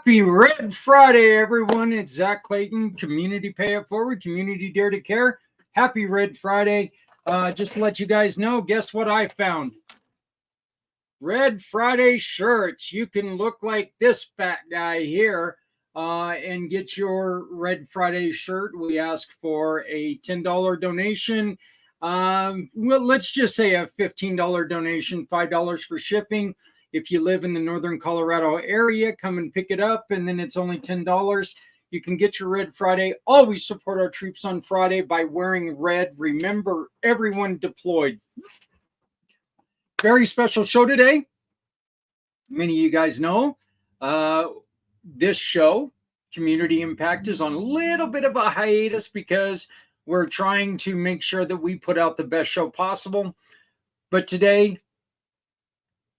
Happy Red Friday, everyone. It's Zach Clayton, Community Pay It Forward, Community Dare to Care. Happy Red Friday. Just to let you guys know, guess what I found? Red Friday shirts. You can look like this fat guy here and get your Red Friday shirt. We ask for a $10 donation. Well, let's just say a $15 donation, $5 for shipping. If you live in the Northern Colorado area, come and pick it up, and then it's only $10. You can get your Red Friday. Always support our troops on Friday by wearing red. Remember, everyone deployed. Very special show today. Many of you guys know this show, Community Impact, is on a little bit of a hiatus because we're trying to make sure that we put out the best show possible. But today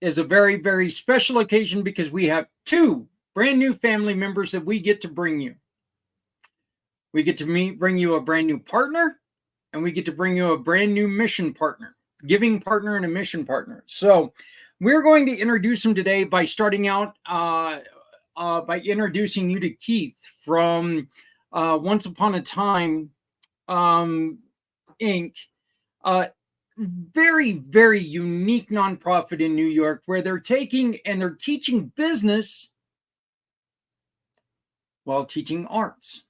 is a very, very special occasion because we have two brand new family members that we get to bring you. We get to bring you a brand new partner, and we get to bring you a brand new mission partner, giving partner and a mission partner. So we're going to introduce them today by starting out by introducing you to Keith from Once Upon a Time, Inc. Very, very unique nonprofit in New York where they're taking and they're teaching business while teaching arts.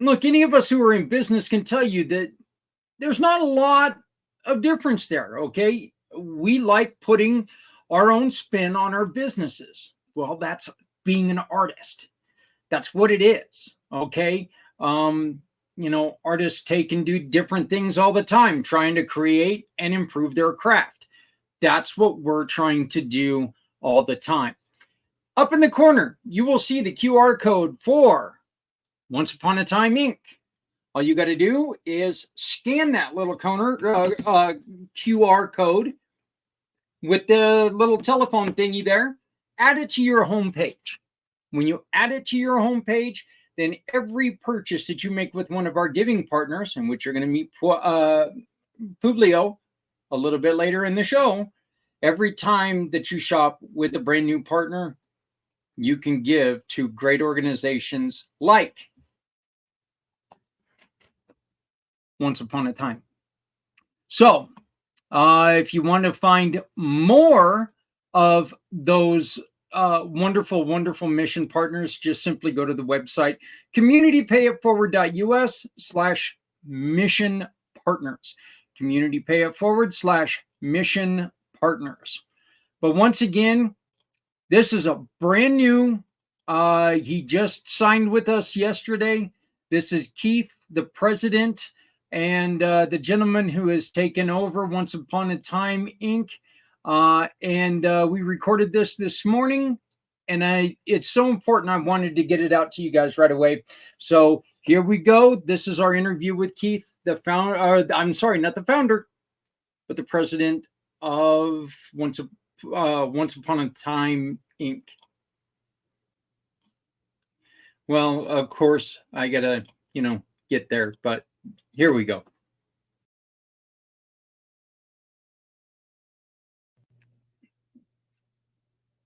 Look, any of us who are in business can tell you that there's not a lot of difference there, okay? We like putting our own spin on our businesses. Well, that's being an artist. That's what it is, okay? You know, artists take and do different things all the time, trying to create and improve their craft. That's what we're trying to do all the time. Up in the corner, you will see the QR code for Once Upon a Time, Inc. All you got to do is scan that little QR code with the little telephone thingy there, add it to your homepage. When you add it to your homepage, then every purchase that you make with one of our giving partners, in which you're going to meet Publio a little bit later in the show, every time that you shop with a brand new partner, you can give to great organizations like Once Upon a Time. So if you want to find more of those wonderful, wonderful mission partners, just simply go to the website communitypayitforward.us/mission partners. Communitypayitforward/mission partners. But once again, this is a brand new, he just signed with us yesterday. This is Keith, the president, and the gentleman who has taken over Once Upon a Time, Inc. We recorded this morning, and it's so important. I wanted to get it out to you guys right away. So here we go. This is our interview with Keith, the founder. I'm sorry, not the founder, but the president of Once Upon a Time, Inc. Well, of course, I gotta, get there, but here we go.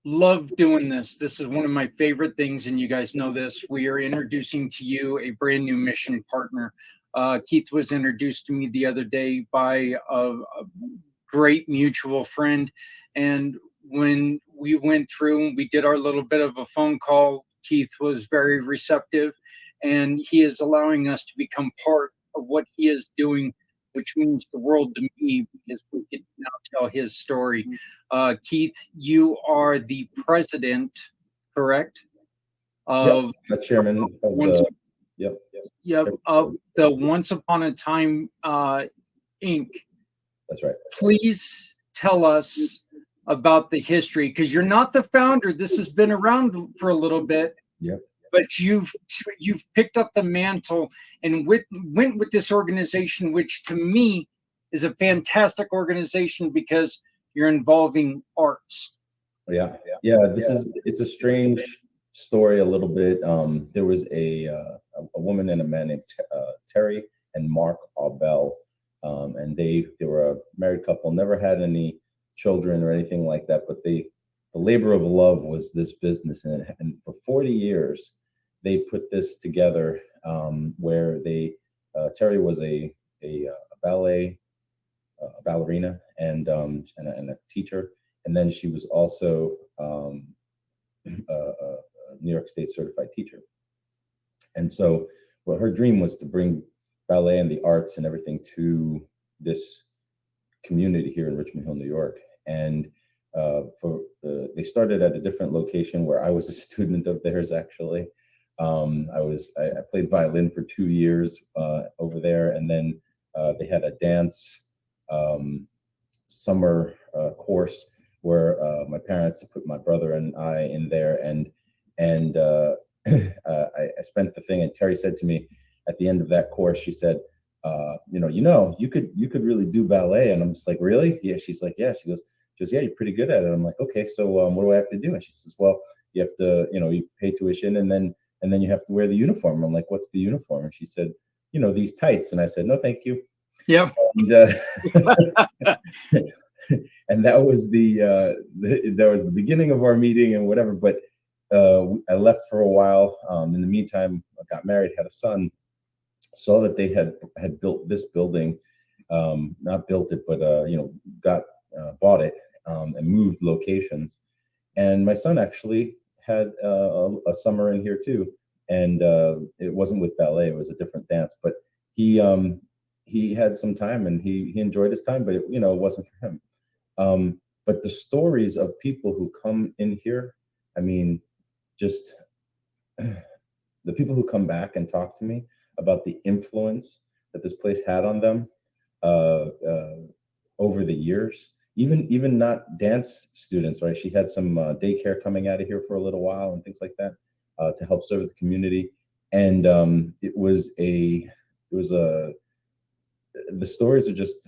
Love doing this. This is one of my favorite things, and you guys know this. We are introducing to you a brand new mission partner. Keith was introduced to me the other day by a great mutual friend, and when we went through and we did our little bit of a phone call, Keith was very receptive, and he is allowing us to become part of what he is doing, which means the world to me because we can now tell his story. Keith, you are the president, correct? Of the chairman of the Once Upon a Time Inc. That's right. Please tell us about the history, because you're not the founder. This has been around for a little bit. Yep. But you've picked up the mantle and went with this organization, which to me is a fantastic organization because you're involving arts. It's a strange story a little bit. There was a woman and a man named Terry and Mark Arbell, and they were a married couple, never had any children or anything like that, but they labor of love was this business, and for 40 years they put this together, where Terry was a ballet ballerina and a teacher, and then she was also a New York State certified teacher. And so, well, her dream was to bring ballet and the arts and everything to this community here in Richmond Hill, New York. And they started at a different location where I was a student of theirs, actually. I played violin for 2 years over there, and then they had a dance summer course where my parents put my brother and I in there, and I spent the thing. And Terry said to me at the end of that course, she said, you could really do ballet. And I'm just like, really? Yeah. She's like, yeah. She goes, yeah, you're pretty good at it. I'm like, okay, so what do I have to do? And she says, well, you have to, you pay tuition, and then you have to wear the uniform. I'm like, what's the uniform? And she said, these tights. And I said, no, thank you. Yep. And, and that was the beginning of our meeting and whatever. But I left for a while. In the meantime, I got married, had a son, saw that they had built this building, not built it, but bought it, and moved locations. And my son actually had a summer in here too, and it wasn't with ballet; it was a different dance. But he had some time, and he enjoyed his time, but it wasn't for him. But the stories of people who come in here, I mean, just the people who come back and talk to me about the influence that this place had on them over the years. Even not dance students, right? She had some daycare coming out of here for a little while and things like that to help serve the community. And the stories are just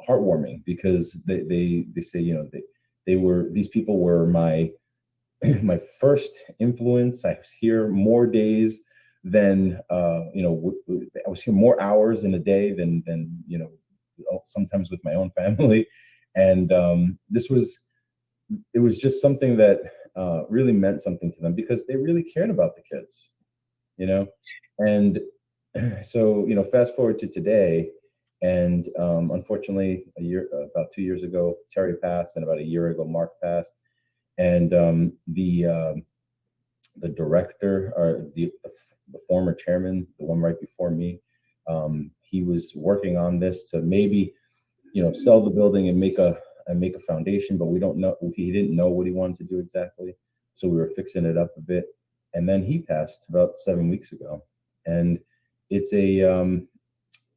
heartwarming, because they say these people were my first influence. I was here more days than I was here more hours in a day than sometimes with my own family. And it was just something that really meant something to them, because they really cared about the kids, and so fast forward to today, and unfortunately about 2 years ago Terry passed, and about a year ago Mark passed. And the director, or the former chairman, the one right before me, he was working on this to maybe sell the building and make a foundation, but we don't know. He didn't know what he wanted to do exactly, so we were fixing it up a bit. And then he passed about 7 weeks ago, and it's an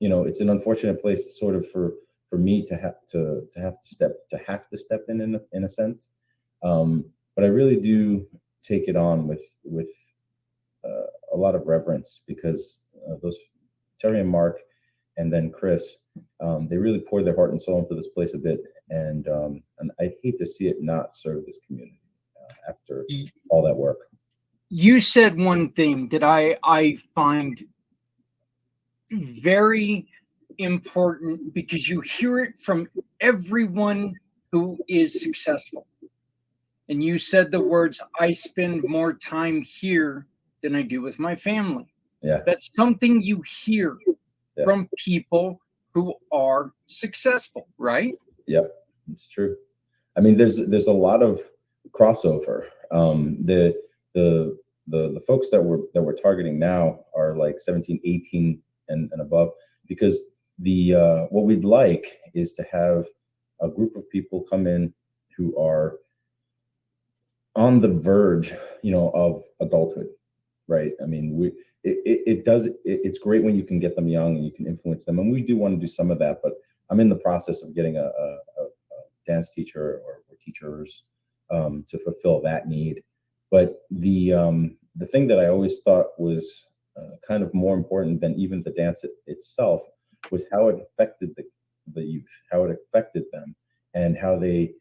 unfortunate place, sort of, for me to have to step in a sense. But I really do take it on with a lot of reverence, because those Terry and Mark, and then Chris, they really poured their heart and soul into this place a bit, and I hate to see it not serve this community after all that work. You said one thing that I find very important, because you hear it from everyone who is successful. And you said the words, I spend more time here than I do with my family. Yeah. That's something you hear from people who are successful, right? Yep, it's true. I mean, there's a lot of crossover. The folks that we're targeting now are like 17, 18 and above, because what we'd like is to have a group of people come in who are on the verge, of adulthood, right? I mean, it's great when you can get them young and you can influence them, and we do want to do some of that. But I'm in the process of getting a dance teacher or teachers to fulfill that need. But the thing that I always thought was kind of more important than even the dance itself was how it affected the youth, how it affected them, and how they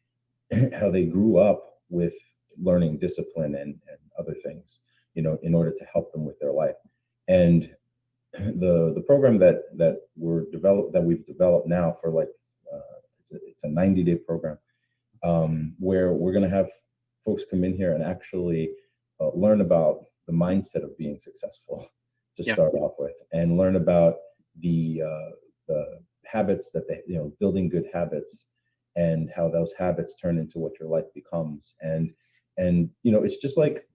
grew up with learning discipline and other things, in order to help them with their life. And the program that we've developed now for it's a 90-day program. where we're going to have folks come in here and actually learn about the mindset of being successful to start off with, and learn about the habits that they, building good habits, and how those habits turn into what your life becomes. And it's just like,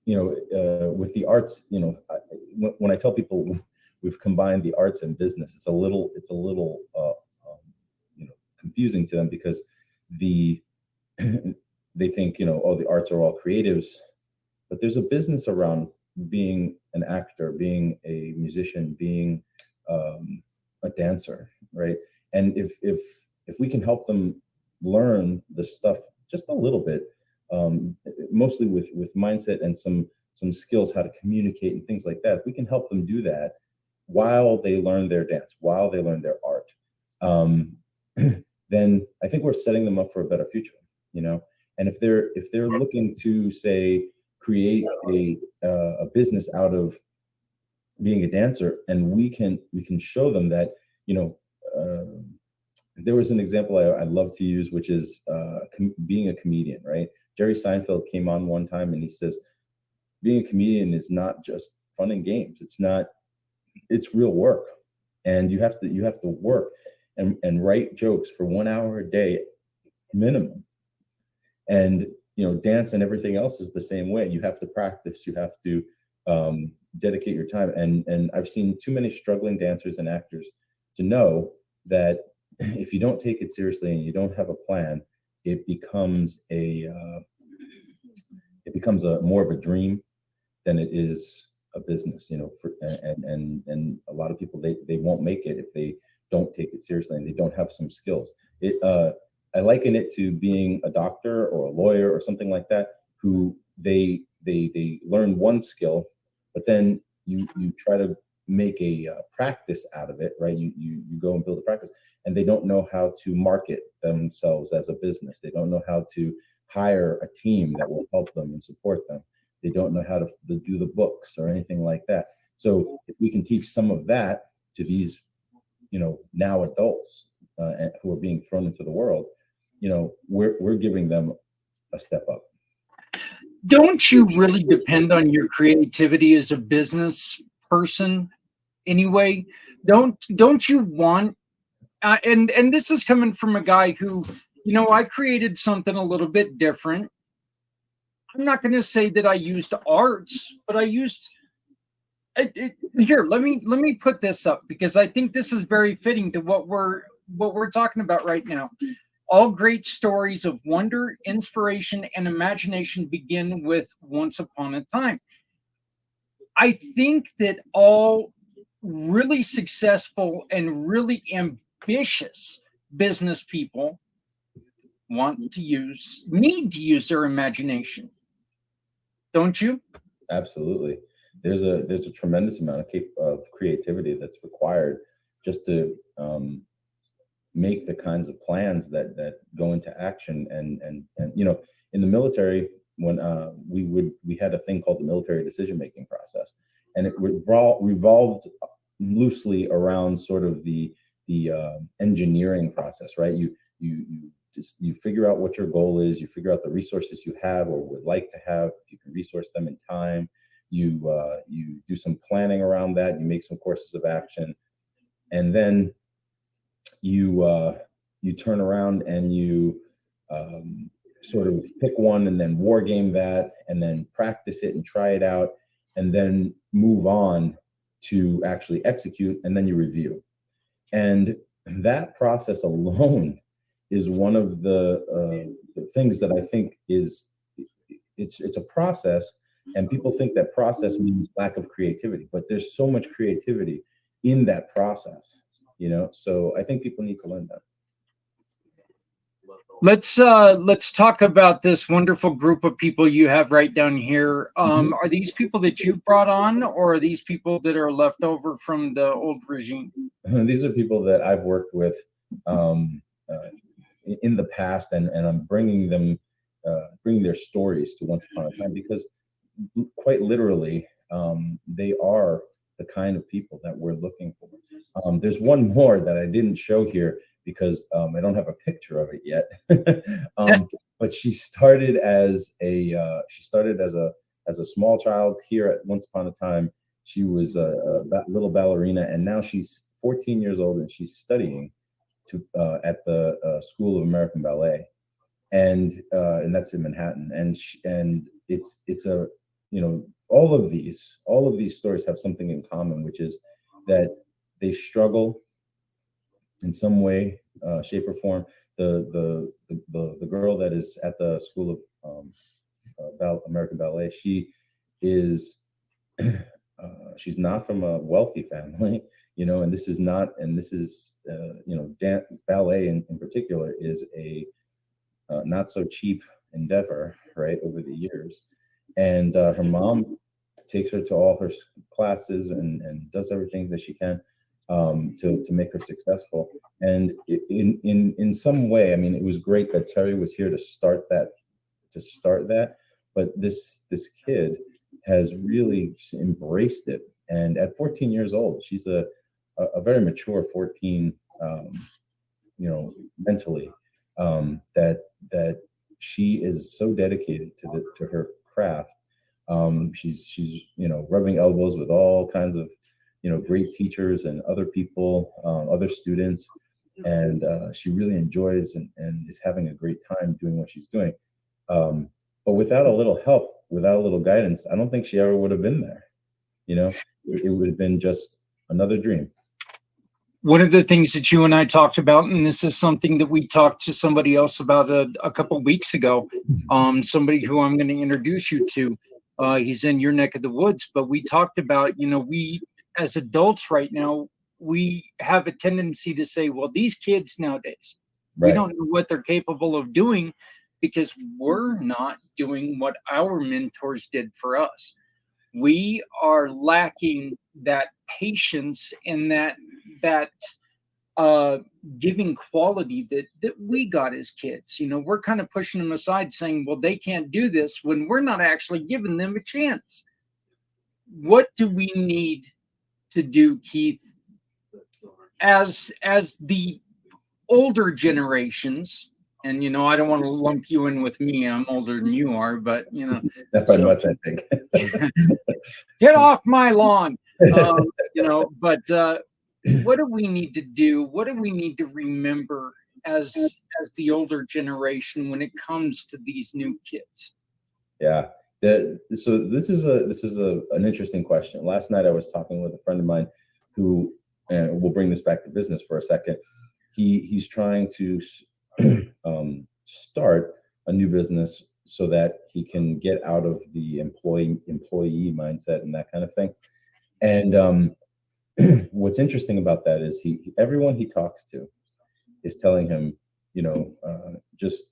with the arts, when I tell people we've combined the arts and business, it's a little confusing to them, because they think, oh, the arts are all creatives, but there's a business around being an actor, being a musician, being a dancer, right? And if we can help them learn the stuff just a little bit, mostly with mindset and some skills, how to communicate and things like that, if we can help them do that while they learn their dance, while they learn their art, then I think we're setting them up for a better future, And if they're looking to, say, create a business out of being a dancer, and we can show them that, there was an example I love to use, which is being a comedian, right? Jerry Seinfeld came on one time and he says, being a comedian is not just fun and games. It's real work, and you have to work and write jokes for 1 hour a day minimum. And dance and everything else is the same way. You have to practice. You have to dedicate your time. And I've seen too many struggling dancers and actors to know that if you don't take it seriously and you don't have a plan, it becomes a more of a dream than it is a business. And a lot of people, they won't make it if they don't take it seriously and they don't have some skills. I liken it to being a doctor or a lawyer or something like that, who they learn one skill, but then you try to make a practice out of it, right? You go and build a practice, and they don't know how to market themselves as a business. They don't know how to hire a team that will help them and support them. They don't know how to do the books or anything like that. So if we can teach some of that to these, now adults who are being thrown into the world, we're giving them a step up. Don't you really depend on your creativity as a business person anyway? Don't you want, and this is coming from a guy who, I created something a little bit different. I'm not going to say that I used arts, but I used here. Let me put this up, because I think this is very fitting to what we're talking about right now. All great stories of wonder, inspiration, and imagination begin with once upon a time. I think that all really successful and really ambitious business people need to use their imagination. Don't you? Absolutely. There's a tremendous amount of creativity that's required just to make the kinds of plans that go into action. And in the military, when we had a thing called the military decision-making process, and it revolved loosely around sort of the engineering process, right? You figure out what your goal is, you figure out the resources you have or would like to have, if you can resource them in time, you do some planning around that, you make some courses of action, and then you turn around and you sort of pick one and then war game that, and then practice it and try it out, and then move on to actually execute, and then you review. And that process alone is one of the things that I think it's a process, and people think that process means lack of creativity, but there's so much creativity in that process, so I think people need to learn that. Let's talk about this wonderful group of people you have right down here. Are these people that you brought on, or are these people that are left over from the old regime? These are people that I've worked with in the past, and I'm bringing their stories to once upon a time, because quite literally, they are the kind of people that we're looking for. There's one more that I didn't show here because I don't have a picture of it yet. But she started as a small child here at once upon a time. She was a little ballerina, and now she's 14 years old, and she's studying at the School of American Ballet, and that's in Manhattan. And it's a, all of these stories have something in common, which is that they struggle in some way, shape, or form. The girl that is at the School of American Ballet, she is she's not from a wealthy family, and this is ballet in particular is a not so cheap endeavor, right, over the years. And her mom takes her to all her classes and does everything that she can to make her successful. And in some way, I mean, it was great that Terry was here to start that. But this kid has really embraced it. And at 14 years old, she's a very mature 14, mentally, that she is so dedicated to her craft. She's rubbing elbows with all kinds of great teachers and other people, other students, and she really enjoys and is having a great time doing what she's doing. But without a little help, without a little guidance, I don't think she ever would have been there. It would have been just another dream. One of the things that you and I talked about, and this is something that we talked to somebody else about a couple weeks ago, somebody who I'm going to introduce you to, he's in your neck of the woods, but we talked about, we as adults right now, we have a tendency to say, well, these kids nowadays, we don't know what they're capable of doing because we're not doing what our mentors did for us. We are lacking that patience and that giving quality that we got as kids. We're kind of pushing them aside saying, well, they can't do this, when we're not actually giving them a chance. What do we need to do, Keith, as the older generations? And I don't want to lump you in with me, I'm older than you are, but not by much, I think. Get off my lawn. But what do we need to do? What do we need to remember as the older generation when it comes to these new kids? Yeah. So this is an interesting question. Last night I was talking with a friend of mine who, and we'll bring this back to business for a second. He's trying to start a new business so that he can get out of the employee mindset and that kind of thing. And what's interesting about that is everyone he talks to is telling him, just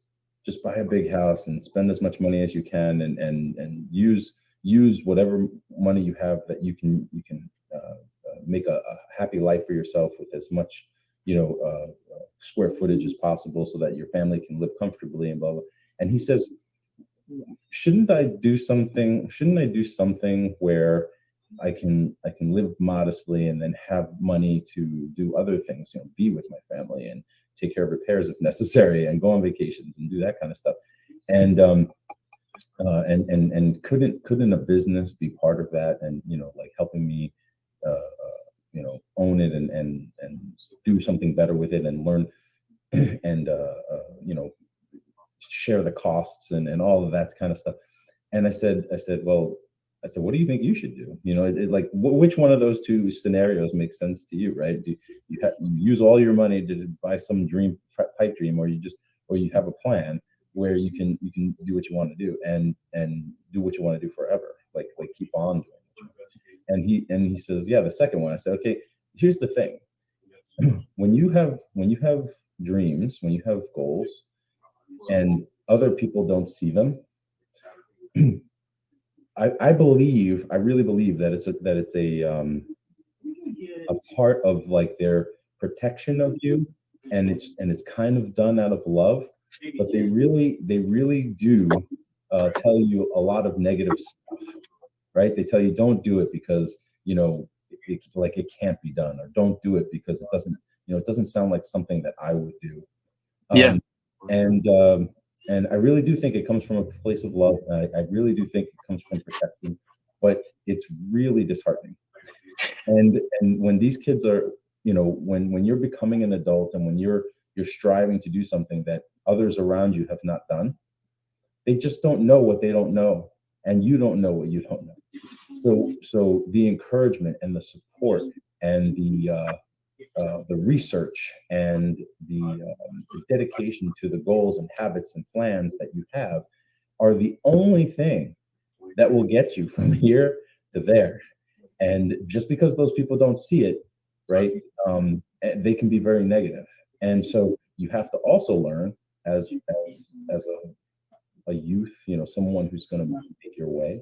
buy a big house and spend as much money as you can, and use whatever money you have that you can make a happy life for yourself with as much square footage as possible so that your family can live comfortably and blah blah. And he says, shouldn't I do something where I can live modestly and then have money to do other things, be with my family and take care of repairs if necessary and go on vacations and do that kind of stuff. And couldn't a business be part of that, and like helping me own it and do something better with it and learn and share the costs and all of that kind of stuff. And I said, what do you think you should do? Which one of those two scenarios makes sense to you, right? Do you use all your money to buy some pipe dream, or you have a plan where you can do what you want to do and do what you want to do forever, like keep on doing it. And he says, yeah, the second one. I said, okay, here's the thing. When you have dreams, when you have goals, and other people don't see them, I really believe that it's a part of like their protection of you, and it's kind of done out of love, but they really do tell you a lot of negative stuff, right? They tell you don't do it because it can't be done, or don't do it because it it doesn't sound like something that I would do. Yeah. And I really do think it comes from a place of love. I really do think it comes from protection, but it's really disheartening. And when these kids are, when you're becoming an adult and when you're striving to do something that others around you have not done, they just don't know what they don't know, and you don't know what you don't know. So the encouragement and the support and the research and the dedication to the goals and habits and plans that you have are the only thing that will get you from here to there. And just because those people don't see it, right, they can be very negative. And so you have to also learn as a youth, someone who's going to make your way,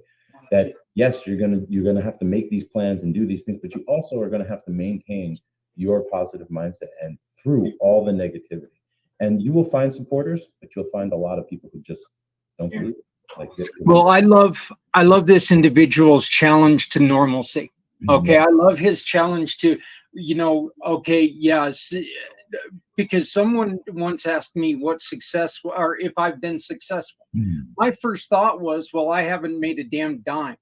that yes, you're gonna have to make these plans and do these things, but you also are going to have to maintain your positive mindset and through all the negativity. And you will find supporters, but you'll find a lot of people who just don't believe it. Like this. Well, I love this individual's challenge to normalcy. Okay, I love his challenge to, okay, yes, because someone once asked me what success, or if I've been successful. My first thought was, well, I haven't made a damn dime.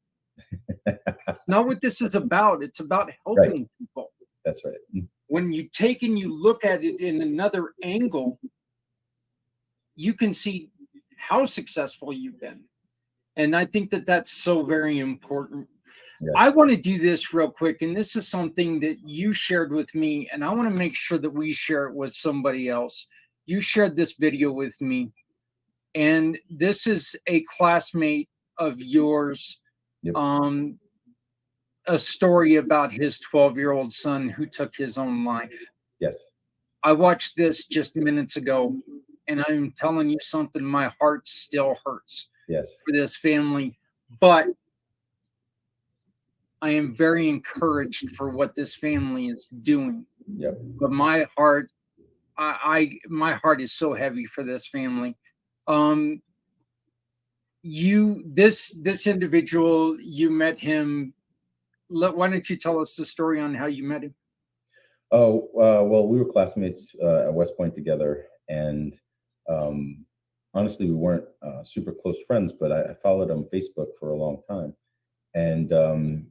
It's not what this is about. It's about helping people. That's right. When you take and you look at it in another angle, you can see how successful you've been. And I think that that's so very important. Yeah. I want to do this real quick. And this is something that you shared with me. And I want to make sure that we share it with somebody else. You shared this video with me. And this is a classmate of yours. Yep. A story about his 12-year-old son who took his own life. Yes. I watched this just minutes ago. And I'm telling you something, my heart still hurts. Yes. For this family. But I am very encouraged for what this family is doing. Yep. But my heart, my heart is so heavy for this family. This individual, you met him. Why don't you tell us the story on how you met him? Oh, well, we were classmates at West Point together, and honestly, we weren't super close friends, but I followed him on Facebook for a long time. And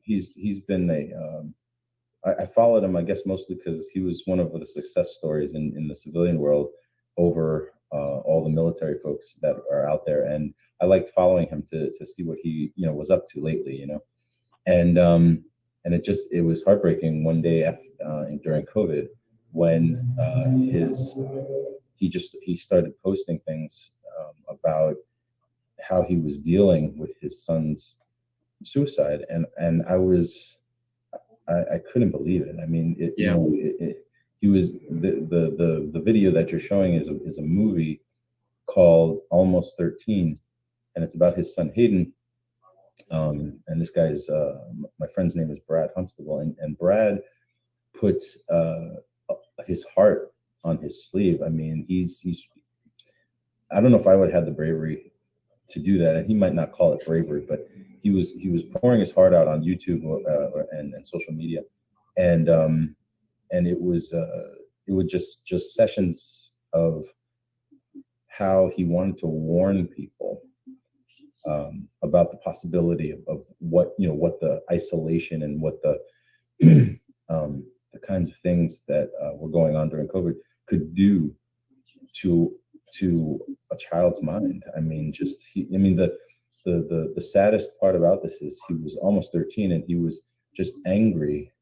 he's been I followed him, I guess, mostly because he was one of the success stories in the civilian world over all the military folks that are out there. And I liked following him to see what he, was up to lately, and it was heartbreaking one day after, during COVID when he started posting things about how he was dealing with his son's suicide, and I couldn't believe it. I mean, he was the video that you're showing is a movie called Almost 13, and it's about his son Hayden. And this guy's my friend's name is Brad Hunstable, and Brad puts his heart on his sleeve. I mean, he's I don't know if I would have had the bravery to do that, and he might not call it bravery, but he was pouring his heart out on YouTube and social media, and it was just sessions of how he wanted to warn people about the possibility of what the isolation and what the kinds of things that were going on during COVID could do to a child's mind. I mean, the saddest part about this is he was almost 13 and he was just angry.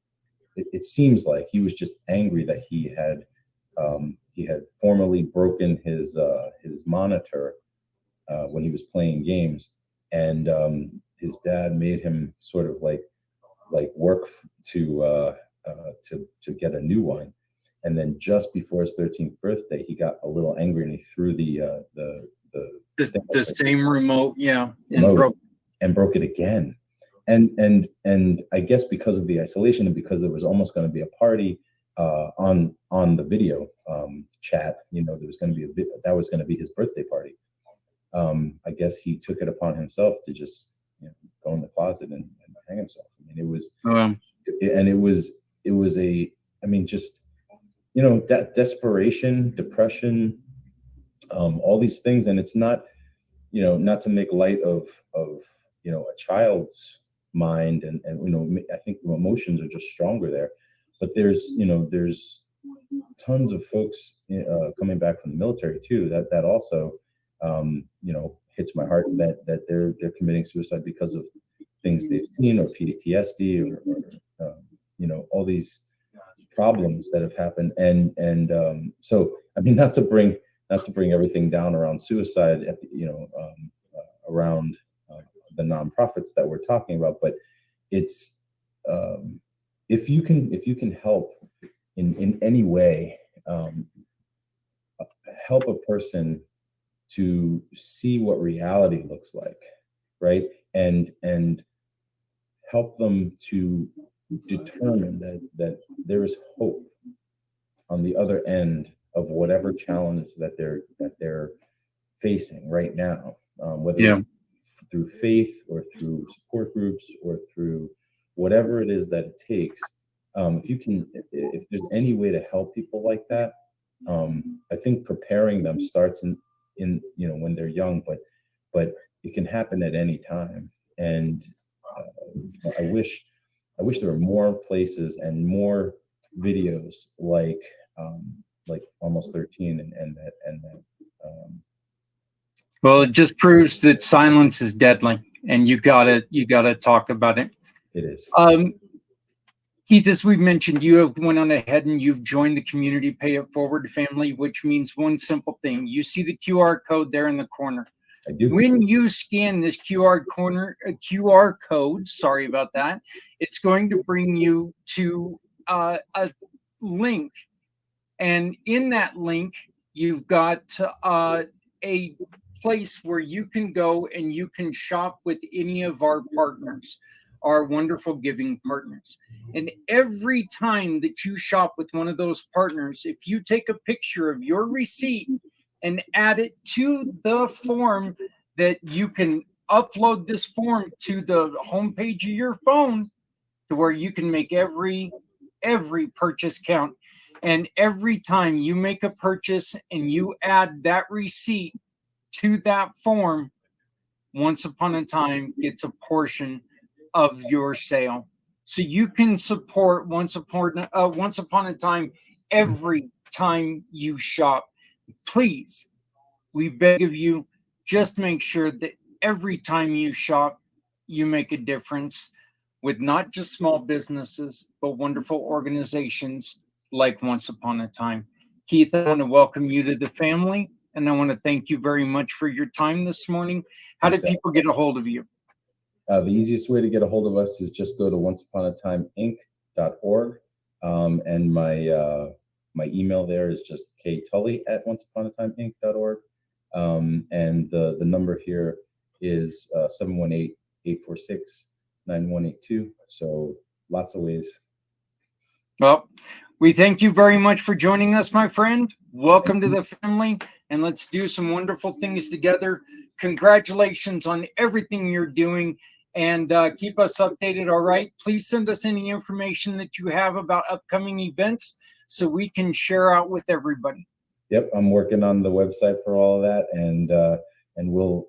It seems like he was just angry that he had formerly broken his monitor when he was playing games, and his dad made him sort of like work to get a new one. And then just before his 13th birthday, he got a little angry and he threw the same remote, and broke it again. And I guess because of the isolation and because there was almost going to be a party on the video chat, there was going to be that was going to be his birthday party. I guess he took it upon himself to just go in the closet and hang himself. I mean, it was, and it was just desperation, depression, all these things. And it's not, not to make light of a child's mind, and I think emotions are just stronger there. But there's tons of folks coming back from the military too that also hits my heart, that they're committing suicide because of things they've seen, or PTSD, or all these problems that have happened. And so, I mean, not to bring everything down around suicide at around the nonprofits that we're talking about, but it's if you can help in any way, help a person to see what reality looks like, right? And help them to determine that there is hope on the other end of whatever challenge that they're facing right now, whether it's through faith or through support groups or through whatever it is that it takes. If there's any way to help people like that, I think preparing them starts in when they're young, but it can happen at any time. And I wish there were more places and more videos like Almost 13 and that. Well, it just proves that silence is deadly, and you gotta talk about it. It is. Keith, as we've mentioned, you have went on ahead and you've joined the Community Pay It Forward family, which means one simple thing. You see the QR code there in the corner. I do. When you scan this QR code, sorry about that, it's going to bring you to a link. And in that link, you've got a place where you can go and you can shop with any of our partners, our wonderful giving partners. And every time that you shop with one of those partners, if you take a picture of your receipt and add it to the form, that you can upload this form to the homepage of your phone, to where you can make every purchase count. And every time you make a purchase and you add that receipt to that form, Once Upon a Time gets a portion of your sale. So you can support Once Upon a Time every time you shop. Please, we beg of you, just make sure that every time you shop, you make a difference with not just small businesses, but wonderful organizations like Once Upon a Time. Keith, I want to welcome you to the family, and I want to thank you very much for your time this morning. How did people get a hold of you? The easiest way to get a hold of us is just go to onceuponatimeinc.org. And my email there is just ktully@onceuponatimeinc.org. And the number here is 718-846-9182. So lots of ways. Well, we thank you very much for joining us, my friend. Welcome to the family, and let's do some wonderful things together. Congratulations on everything you're doing, and keep us updated, all right? Please send us any information that you have about upcoming events so we can share out with everybody. Yep, I'm working on the website for all of that, and we'll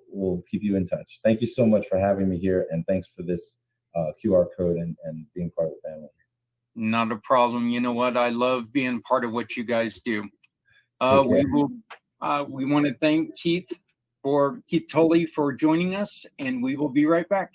keep you in touch. Thank you so much for having me here, and thanks for this QR code and being part of the family. Not a problem. You know what? I love being part of what you guys do. We want to thank Keith Tully for joining us, and we will be right back.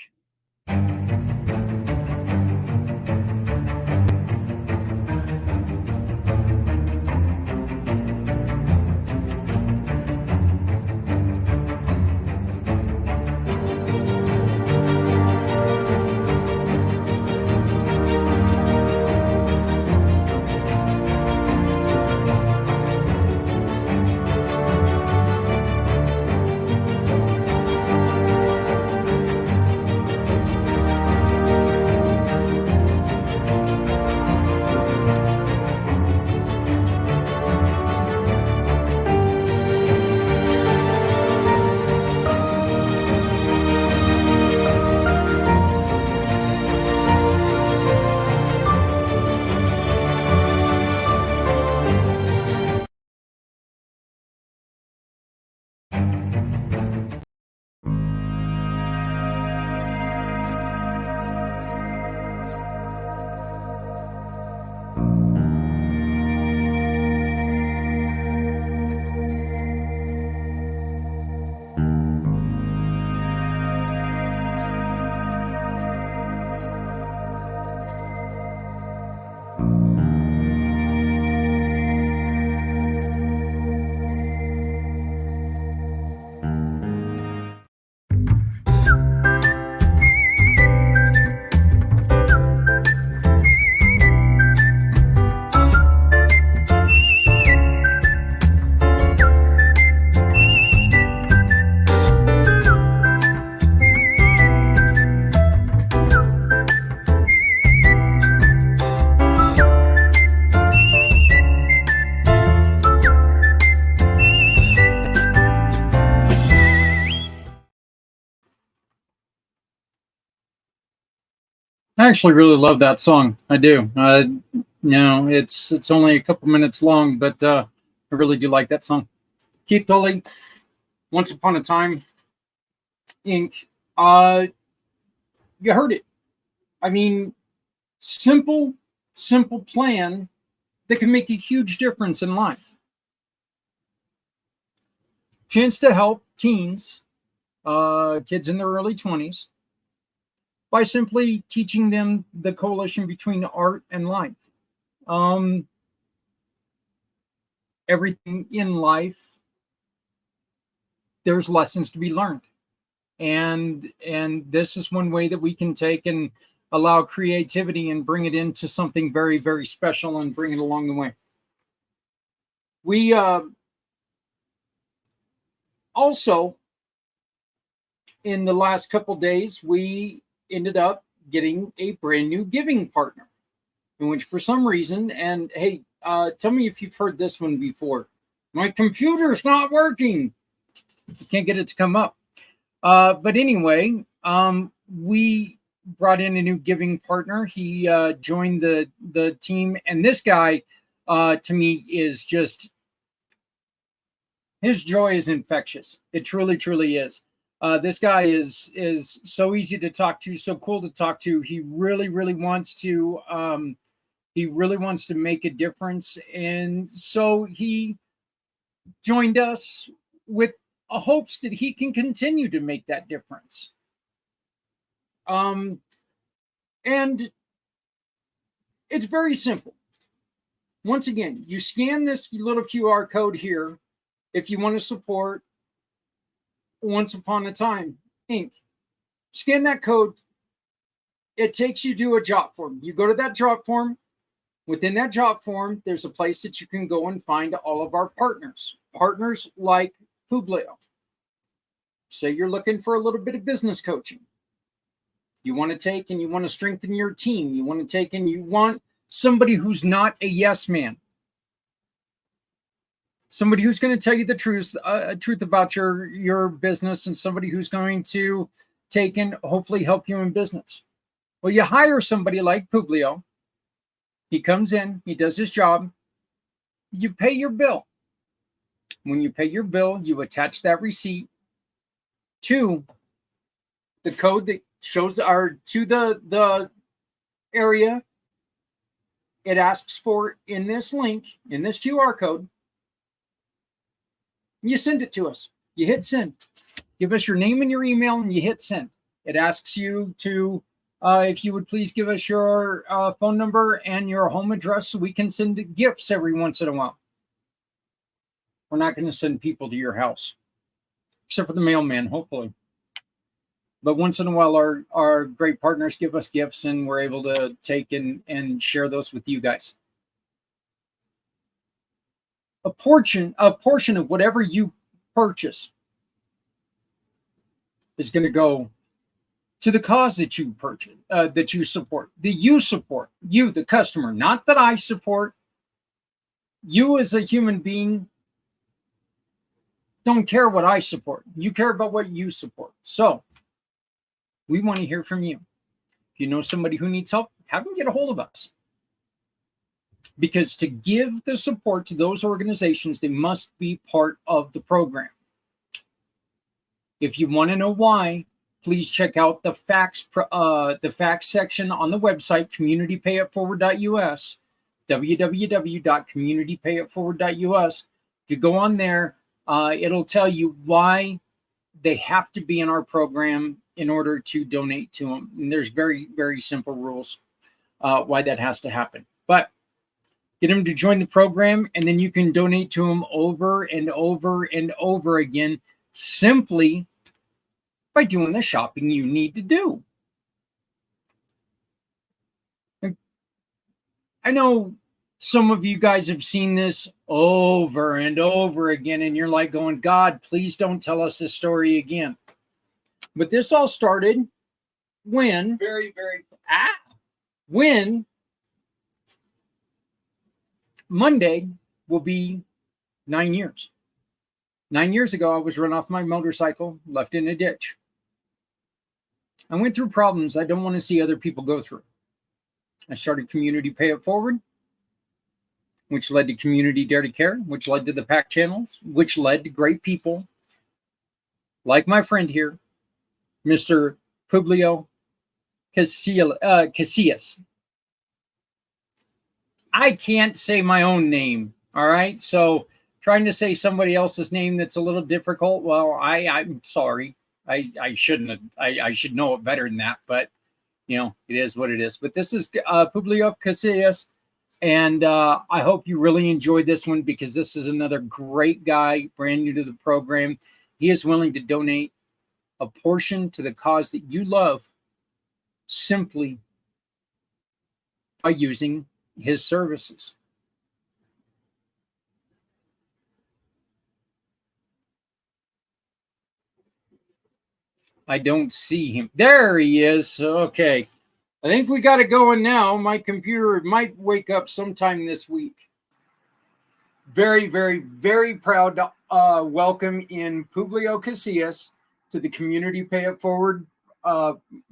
I actually really love that song. I do. It's only a couple minutes long, but I really do like that song. Keith Tully, Once Upon a Time, Inc. You heard it. I mean, simple plan that can make a huge difference in life. Chance to help teens, kids in their early 20s, by simply teaching them the correlation between art and life. Everything in life, there's lessons to be learned. And this is one way that we can take and allow creativity and bring it into something very, very special and bring it along the way. We also, in the last couple days, we ended up getting a brand new giving partner, in which for some reason, and hey, tell me if you've heard this one before. My computer's not working. You can't get it to come up. But anyway, we brought in a new giving partner. He joined the team, and this guy, to me, is just, his joy is infectious. It truly, truly is. This guy is so easy to talk to, so cool to talk to. He really, really wants to. He really wants to make a difference, and so he joined us with hopes that he can continue to make that difference. And it's very simple. Once again, you scan this little QR code here if you want to support Once Upon a Time, Inc. Scan that code. It takes you to a job form. You go to that job form. Within that job form, there's a place that you can go and find all of our partners. Partners like Publio. Say you're looking for a little bit of business coaching. You want to take and you want to strengthen your team. You want to take and you want somebody who's not a yes man. Somebody who's going to tell you the truth about your business, and somebody who's going to take and hopefully help you in business. Well, you hire somebody like Publio. He comes in, he does his job. You pay your bill. When you pay your bill, you attach that receipt to the code that shows to the area it asks for in this link, in this QR code. You send it to us. You hit send. Give us your name and your email, and you hit send. It asks you to, if you would please give us your phone number and your home address so we can send gifts every once in a while. We're not going to send people to your house, except for the mailman, hopefully. But once in a while, our great partners give us gifts, and we're able to take and share those with you guys. A portion of whatever you purchase is going to go to the cause that you purchase, that you support, you, the customer, not that I support. You as a human being don't care what I support. You care about what you support. So we want to hear from you. If you know somebody who needs help, have them get a hold of us. Because to give the support to those organizations, they must be part of the program. If you want to know why, please check out the facts section on the website, communitypayitforward.us, www.communitypayitforward.us. If you go on there, it'll tell you why they have to be in our program in order to donate to them. And there's very, very simple rules why that has to happen. But get them to join the program, and then you can donate to them over and over and over again, simply by doing the shopping you need to do. I know some of you guys have seen this over and over again, and you're like going, God, please don't tell us this story again. But this all started when when Monday will be 9 years. 9 years ago, I was run off my motorcycle, left in a ditch. I went through problems I don't want to see other people go through. I started Community Pay It Forward, which led to Community Dare to Care, which led to the PAC channels, which led to great people like my friend here, Mr. Publio Casillas. I can't say my own name, all right? So trying to say somebody else's name that's a little difficult, well, I'm sorry. I shouldn't have. I should know it better than that, but, you know, it is what it is. But this is Publio Casillas, and I hope you really enjoyed this one because this is another great guy, brand new to the program. He is willing to donate a portion to the cause that you love simply by using his services. I don't see him. There he is. Okay. I think we got it going now. My computer might wake up sometime this week. Very, very, very proud to welcome in Publio Casillas to the Community Pay It Forward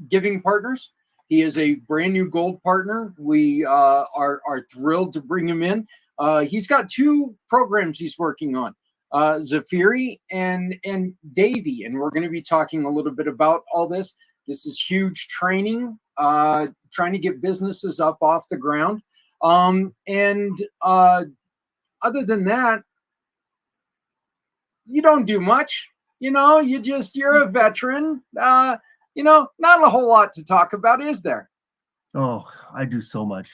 giving partners. He is a brand new gold partner. We are thrilled to bring him in. He's got two programs he's working on, Zafeiri and Davey, and we're going to be talking a little bit about all this. This is huge training, trying to get businesses up off the ground. Other than that, you don't do much. You know, you're a veteran. You know, not a whole lot to talk about, is there? Oh, I do so much.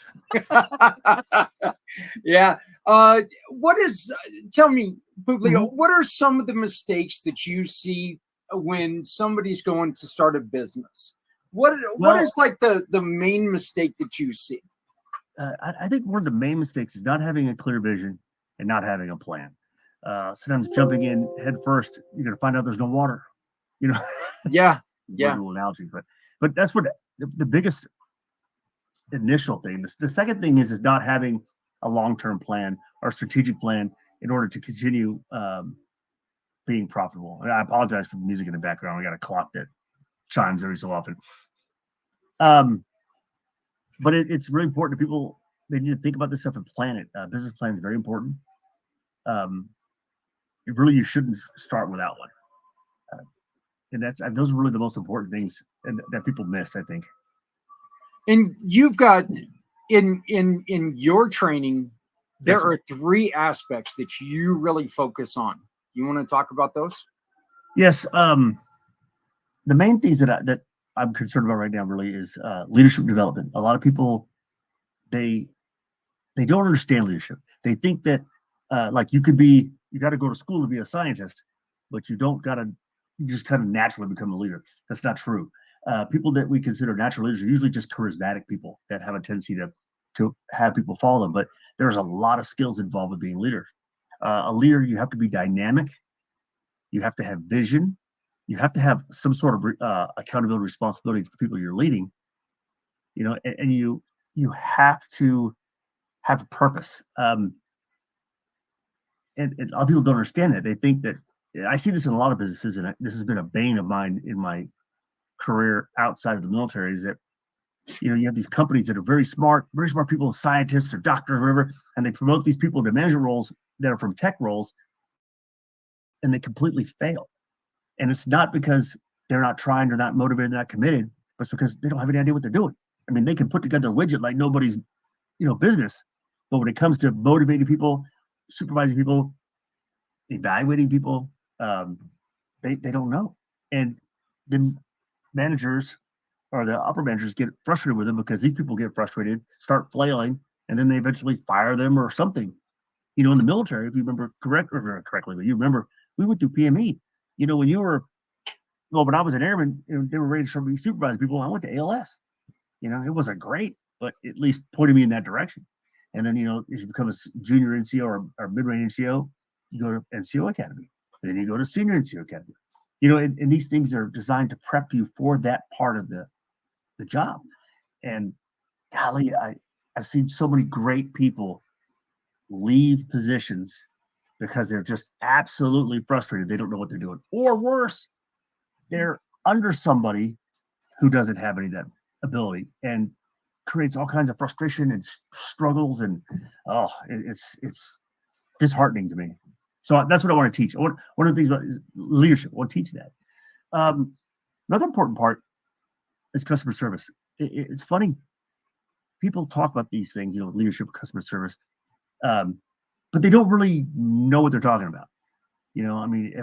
Yeah. Tell me, Publio, what are some of the mistakes that you see when somebody's going to start a business? What is like the main mistake that you see? I think one of the main mistakes is not having a clear vision and not having a plan. Sometimes jumping in head first, you're going to find out there's no water, you know? Yeah. Little analogy, but that's what the biggest initial thing. The second thing is not having a long-term plan or strategic plan in order to continue being profitable. And I apologize for the music in the background. We got a clock that chimes every so often. But it's really important to people. They need to think about this stuff and plan it. Business plan is very important. You shouldn't start without one. And those are really the most important things that people miss, I think. And you've got in your training, there are three aspects that you really focus on. You want to talk about those? Yes. The main things that I'm concerned about right now really is leadership development. A lot of people, they don't understand leadership. They think that like you got to go to school to be a scientist, but you just kind of naturally become a leader. That's not true. People that we consider natural leaders are usually just charismatic people that have a tendency to have people follow them. But there's a lot of skills involved with being a leader. A leader, you have to be dynamic. You have to have vision. You have to have some sort of accountability, responsibility to the people you're leading. You know, and you have to have a purpose. And a lot of people don't understand that. They think that, I see this in a lot of businesses, and this has been a bane of mine in my career outside of the military, is that, you know, you have these companies that are very smart people, scientists or doctors or whatever, and they promote these people to management roles that are from tech roles, and they completely fail. And it's not because they're not trying, they're not motivated, they're not committed, but it's because they don't have any idea what they're doing. I mean, they can put together a widget like nobody's, business, but when it comes to motivating people, supervising people, evaluating people, they don't know. And then managers or the upper managers get frustrated with them because these people get frustrated, start flailing, and then they eventually fire them or something. You know, in the military, if you remember correctly, but you remember we went through PME. You know, when I was an airman, they were ready to be supervising people. I went to ALS. You know, it wasn't great, but at least pointed me in that direction. And then, as you become a junior NCO or mid-range NCO, you go to NCO Academy. And then you go to senior NCO Academy. And these things are designed to prep you for that part of the job. And golly, I've seen so many great people leave positions because they're just absolutely frustrated. They don't know what they're doing. Or worse, they're under somebody who doesn't have any of that ability. And creates all kinds of frustration and struggles, and it's disheartening to me. So that's what I want to teach. One of the things about is leadership. I want to teach that. Another important part is customer service. It's funny. People talk about these things, leadership, customer service, but they don't really know what they're talking about.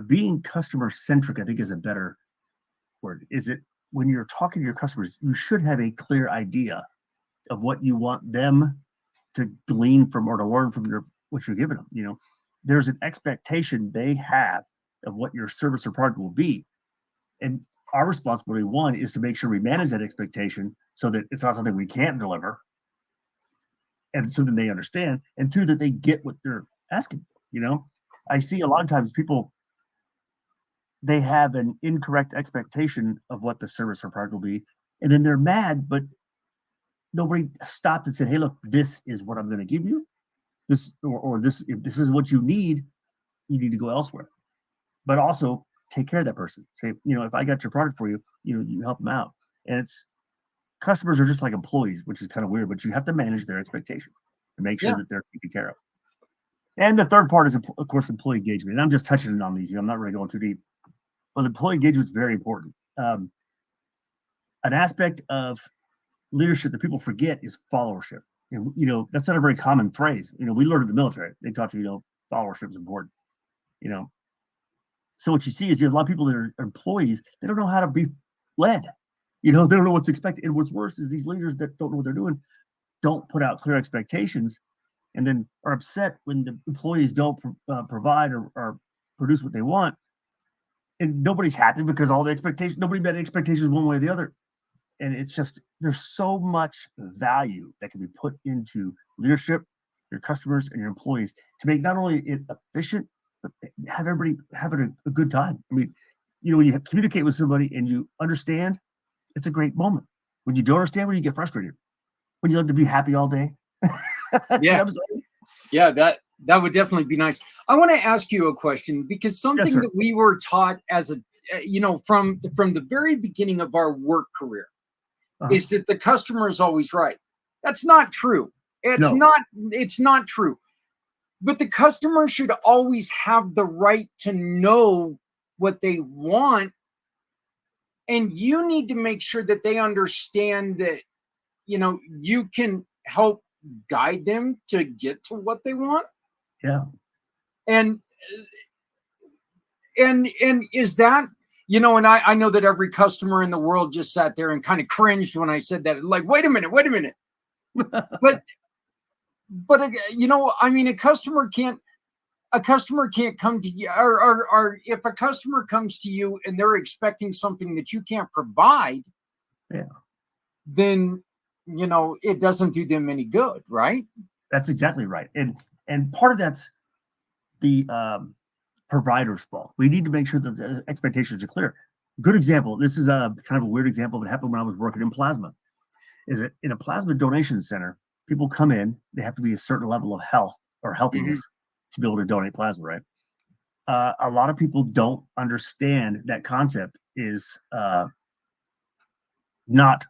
Being customer centric, I think, is a better word. Is it when you're talking to your customers, you should have a clear idea of what you want them to glean from or to learn from what you're giving them. There's an expectation they have of what your service or product will be. And our responsibility, one, is to make sure we manage that expectation so that it's not something we can't deliver. And so then they understand. And two, that they get what they're asking for. I see a lot of times people, they have an incorrect expectation of what the service or product will be. And then they're mad, but nobody stopped and said, hey, look, this is what I'm going to give you. This, or this, if this is what you need to go elsewhere. But also take care of that person. Say, if I got your product for you, you help them out. And customers are just like employees, which is kind of weird, but you have to manage their expectations and make sure that they're taken care of. And the third part is, of course, employee engagement. And I'm just touching on these. I'm not really going too deep. But employee engagement is very important. An aspect of leadership that people forget is followership. That's not a very common phrase. We learned in the military. They taught you, followership is important. So what you see is you have a lot of people that are employees. They don't know how to be led. They don't know what's expected. And what's worse is these leaders that don't know what they're doing don't put out clear expectations, and then are upset when the employees don't provide or produce what they want. And nobody's happy because nobody met expectations one way or the other. And it's just, there's so much value that can be put into leadership, your customers, and your employees to make not only it efficient, but have everybody having a good time. When you communicate with somebody and you understand, it's a great moment. When you don't understand, when you get frustrated, when you like to be happy all day. Yeah. Yeah, that would definitely be nice. I want to ask you a question, because something that we were taught as from the very beginning of our work career is that the customer is always right. That's not true. It's not true. But the customer should always have the right to know what they want. And you need to make sure that they understand that, you can help guide them to get to what they want. Yeah. And is that, and I know that every customer in the world just sat there and kind of cringed when I said that. Like, wait a minute. but a customer can't come to you, or if a customer comes to you and they're expecting something that you can't provide, then it doesn't do them any good, right? That's exactly right. And part of that's the provider's fault. We need to make sure that the expectations are clear. Good example. This is a kind of a weird example that happened when I was working in plasma. Is that in a plasma donation center, people come in, they have to be a certain level of health or healthiness to be able to donate plasma, right? A lot of people don't understand that concept is not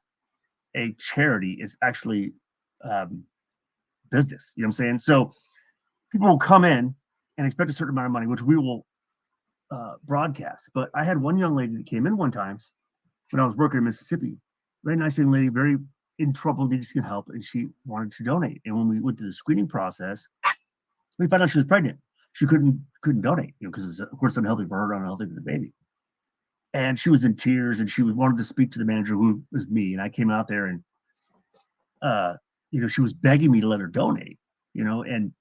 a charity. It's actually business. You know what I'm saying? So people will come in and expect a certain amount of money, which we will broadcast. But I had one young lady that came in one time when I was working in Mississippi. Very nice young lady, very in trouble, needed some help, and she wanted to donate. And when we went through the screening process, we found out she was pregnant. She couldn't donate, because it's, of course, unhealthy for her, unhealthy for the baby. And she was in tears, and she wanted to speak to the manager, who was me. And I came out there, and she was begging me to let her donate. And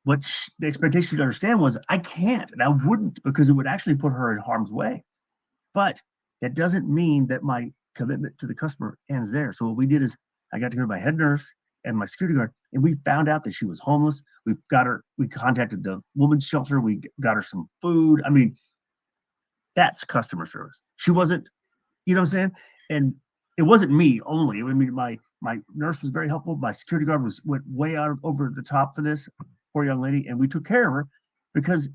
what the expectation to understand was, I can't, and I wouldn't, because it would actually put her in harm's way. But that doesn't mean that my commitment to the customer ends there. So what we did is, I got together with my head nurse and my security guard, and we found out that she was homeless. We contacted the women's shelter. We got her some food. That's customer service. She wasn't, you know what I'm saying? And it wasn't me only. My nurse was very helpful. My security guard went way out over the top for this poor young lady, and we took care of her because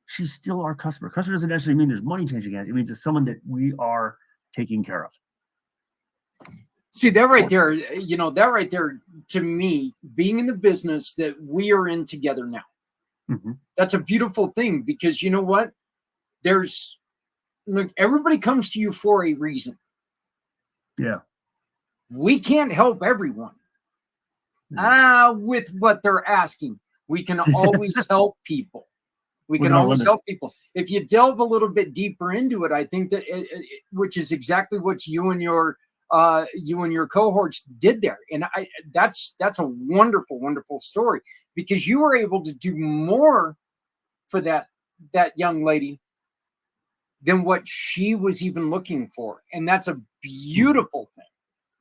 she's still our customer. Customer doesn't necessarily mean there's money changing hands. It means it's someone that we are taking care of. See, that right there, that right there, to me, being in the business that we are in together now, that's a beautiful thing, because you know what? Look, everybody comes to you for a reason. Yeah. We can't help everyone with what they're asking. We can always help people. We can always help people. If you delve a little bit deeper into it, I think that which is exactly what you and your cohorts did there. And that's a wonderful, wonderful story, because you were able to do more for that young lady than what she was even looking for. And that's a beautiful thing.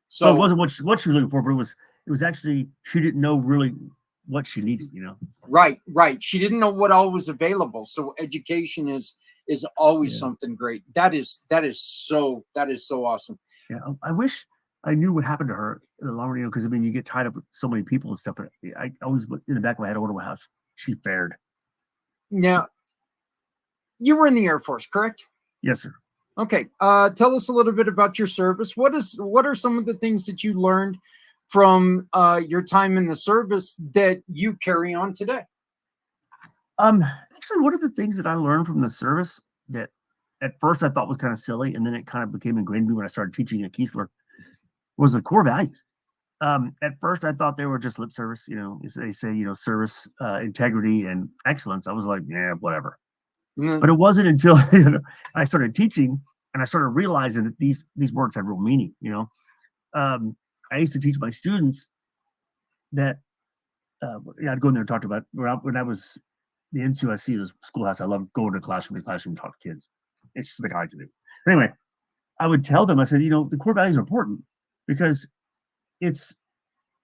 So it wasn't what she was looking for, but it was actually, she didn't know really what she needed, Right. She didn't know what all was available. So education is always something great. That is so awesome. Yeah, I wish I knew what happened to her in the long run, because you get tied up with so many people and stuff. But I always, in the back of my head, I wonder how she fared. Now, you were in the Air Force, correct? Yes, sir. Okay. Tell us a little bit about your service. What are some of the things that you learned from your time in the service that you carry on today? Actually, one of the things that I learned from the service that at first I thought was kind of silly, and then it kind of became ingrained in me when I started teaching at Keesler, was the core values. At first I thought they were just lip service, they say, service, integrity, and excellence. I was like, yeah, whatever. But it wasn't until I started teaching and I started realizing that these words have real meaning. I used to teach my students that I'd go in there and talk about when I was the NCOSC, the schoolhouse. I love going to classroom and talk to kids. It's just the guy to do. But anyway, I would tell them, I said, the core values are important because it's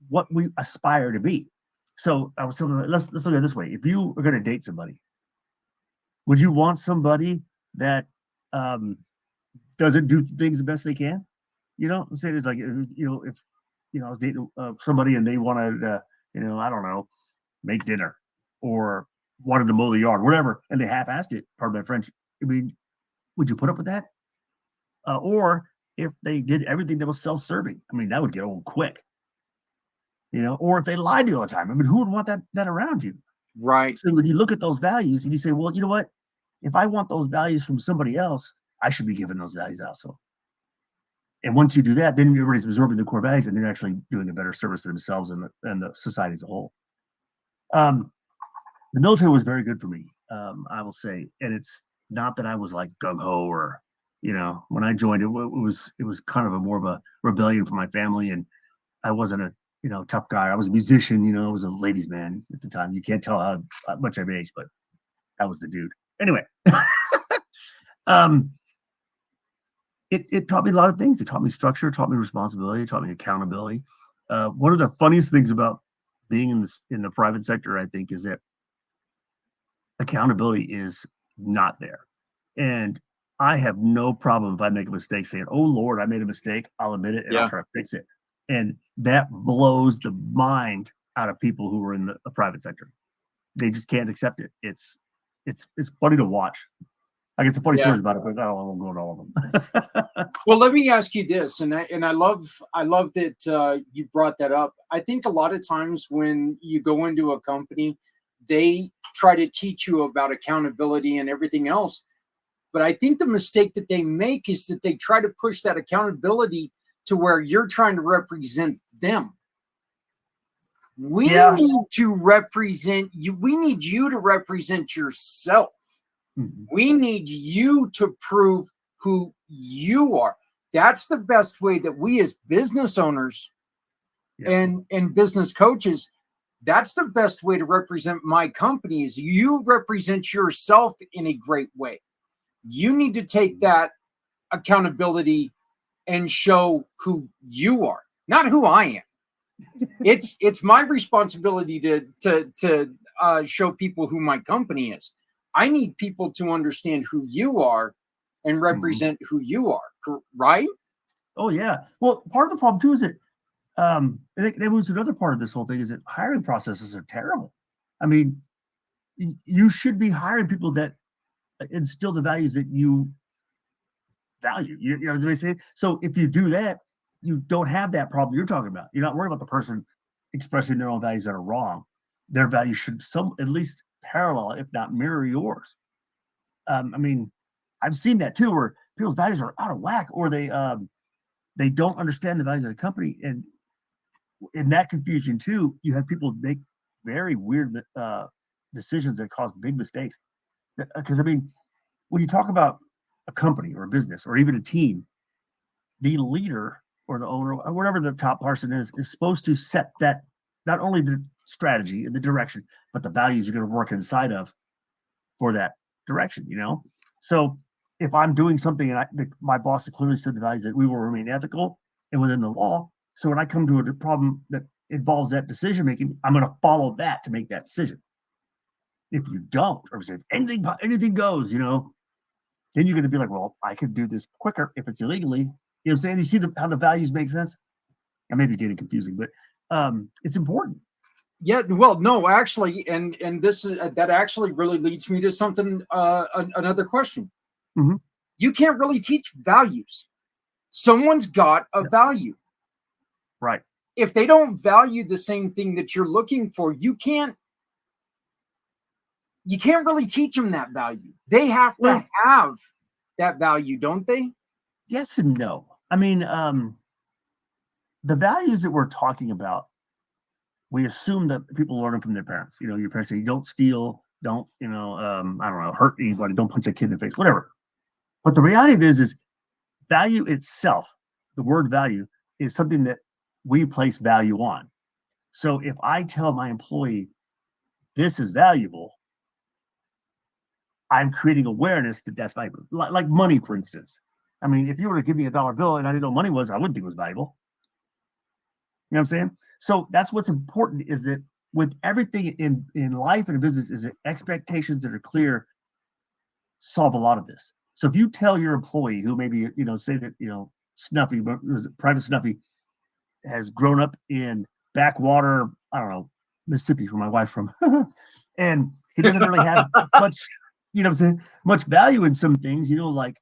what we aspire to be. So I was telling them, let's look at it this way. If you are going to date somebody, would you want somebody that doesn't do things the best they can? I'm saying it's like, if I was dating somebody and they wanted, I don't know, make dinner or wanted to mow the yard, whatever, and they half-assed it, pardon my French. Would you put up with that? Or if they did everything that was self-serving, that would get old quick. Or if they lied to you all the time, who would want that around you? Right. So when you look at those values and you say, well, you know what? If I want those values from somebody else, I should be giving those values also. And once you do that, then everybody's absorbing the core values, and they're actually doing a better service to themselves and the society as a whole. The military was very good for me, I will say. And it's not that I was like gung-ho or, when I joined, it was kind of more of a rebellion for my family. And I wasn't a, tough guy. I was a musician, I was a ladies' man at the time. You can't tell how much I've aged, but I was the dude. Anyway, it taught me a lot of things. It taught me structure, it taught me responsibility, it taught me accountability. One of the funniest things about being in the private sector, I think, is that accountability is not there. And I have no problem if I make a mistake saying, oh Lord, I made a mistake. I'll admit it and I'll try to fix it. And that blows the mind out of people who are in the private sector. They just can't accept it. It's funny to watch. I get some funny stories about it, but I won't go into all of them. Well, let me ask you this, and I love that you brought that up. I think a lot of times when you go into a company, they try to teach you about accountability and everything else. But I think the mistake that they make is that they try to push that accountability to where you're trying to represent them. We need to represent you. We need you to represent yourself. Mm-hmm. We need you to prove who you are. That's the best way that we as business owners and business coaches, that's the best way to represent my company is you represent yourself in a great way. You need to take that accountability and show who you are, not who I am. It's my responsibility to show people who my company is. I need people to understand who you are and represent who you are, right? Oh yeah. Well, part of the problem too is that that moves to another part of this whole thing is that hiring processes are terrible. You should be hiring people that instill the values that you value. You know what I'm saying? So if you do that, you don't have that problem you're talking about. You're not worried about the person expressing their own values that are wrong. Their values should at least parallel, if not mirror yours. I mean, I've seen that too, where people's values are out of whack, or they don't understand the values of the company, and in that confusion too, you have people make very weird decisions that cause big mistakes. Because I mean, when you talk about a company or a business or even a team, the leader or the owner or whatever the top person is supposed to set that, not only the strategy and the direction, but the values you're going to work inside of for that direction, you know? So if I'm doing something and my boss has clearly said the values that we will remain ethical and within the law. So when I come to a problem that involves that decision making, I'm going to follow that to make that decision. If you don't, or if anything goes, you know, then you're going to be like, well, I could do this quicker if it's illegally. You know what I'm saying? You see how the values make sense? I may be getting confusing, but it's important. Yeah, well, no, actually, and this is that actually really leads me to something, another question. Mm-hmm. You can't really teach values. Someone's got a value. Right. If they don't value the same thing that you're looking for, you can't really teach them that value. They have to have that value, don't they? Yes and no. I mean, the values that we're talking about, we assume that people learn them from their parents. You know, your parents say, don't steal, don't, I don't know, hurt anybody, don't punch a kid in the face, whatever. But the reality of it is value itself, the word value, is something that we place value on. So if I tell my employee this is valuable, I'm creating awareness that that's valuable. Like money, for instance. I mean, if you were to give me $1 bill and I didn't know what money was, I wouldn't think it was valuable. You know what I'm saying? So that's what's important, is that with everything in life and in business, is that expectations that are clear solve a lot of this. So if you tell your employee who maybe, say that, Snuffy, Private Snuffy, has grown up in backwater, I don't know, Mississippi, where my wife's from, and he doesn't really have much, much value in some things, like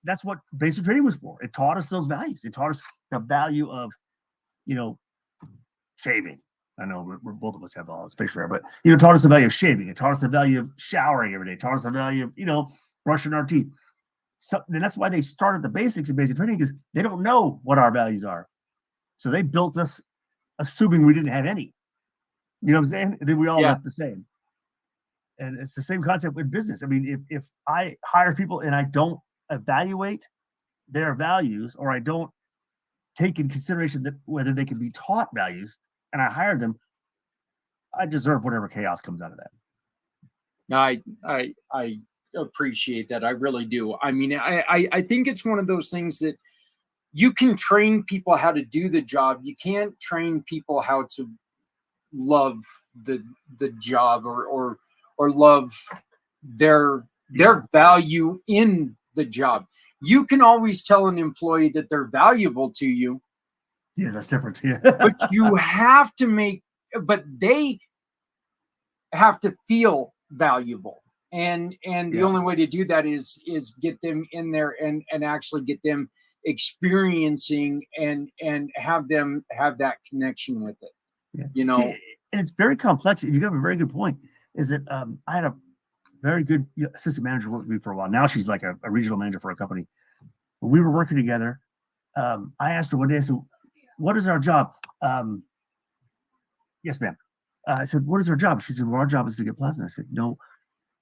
that's what basic training was for. It taught us those values. It taught us the value of, shaving. I know we're both of us have all facial hair, but it taught us the value of shaving. It taught us the value of showering every day. It taught us the value of, brushing our teeth. So and that's why they started the basics of basic training, because they don't know what our values are. So they built us assuming we didn't have any. You know what I'm saying? And then we all look the same. And it's the same concept with business. I mean, if I hire people and I don't evaluate their values, or I don't take in consideration that whether they can be taught values, and I hire them, I deserve whatever chaos comes out of that. I appreciate that. I really do. I mean, I think it's one of those things that you can train people how to do the job. You can't train people how to love the job or love their value in the job. You can always tell an employee that they're valuable to you. Yeah, that's different. Yeah. But you have to they have to feel valuable. And the only way to do that is get them in there and actually get them experiencing and have them have that connection with it. Yeah. See, and it's very complex. You have a very good point. Is that I had a very good assistant manager work with me for a while. Now she's like a regional manager for a company. When we were working together, I asked her one day, I said, what is our job? Yes, ma'am. I said, what is our job? She said, well, our job is to get plasma. I said, no,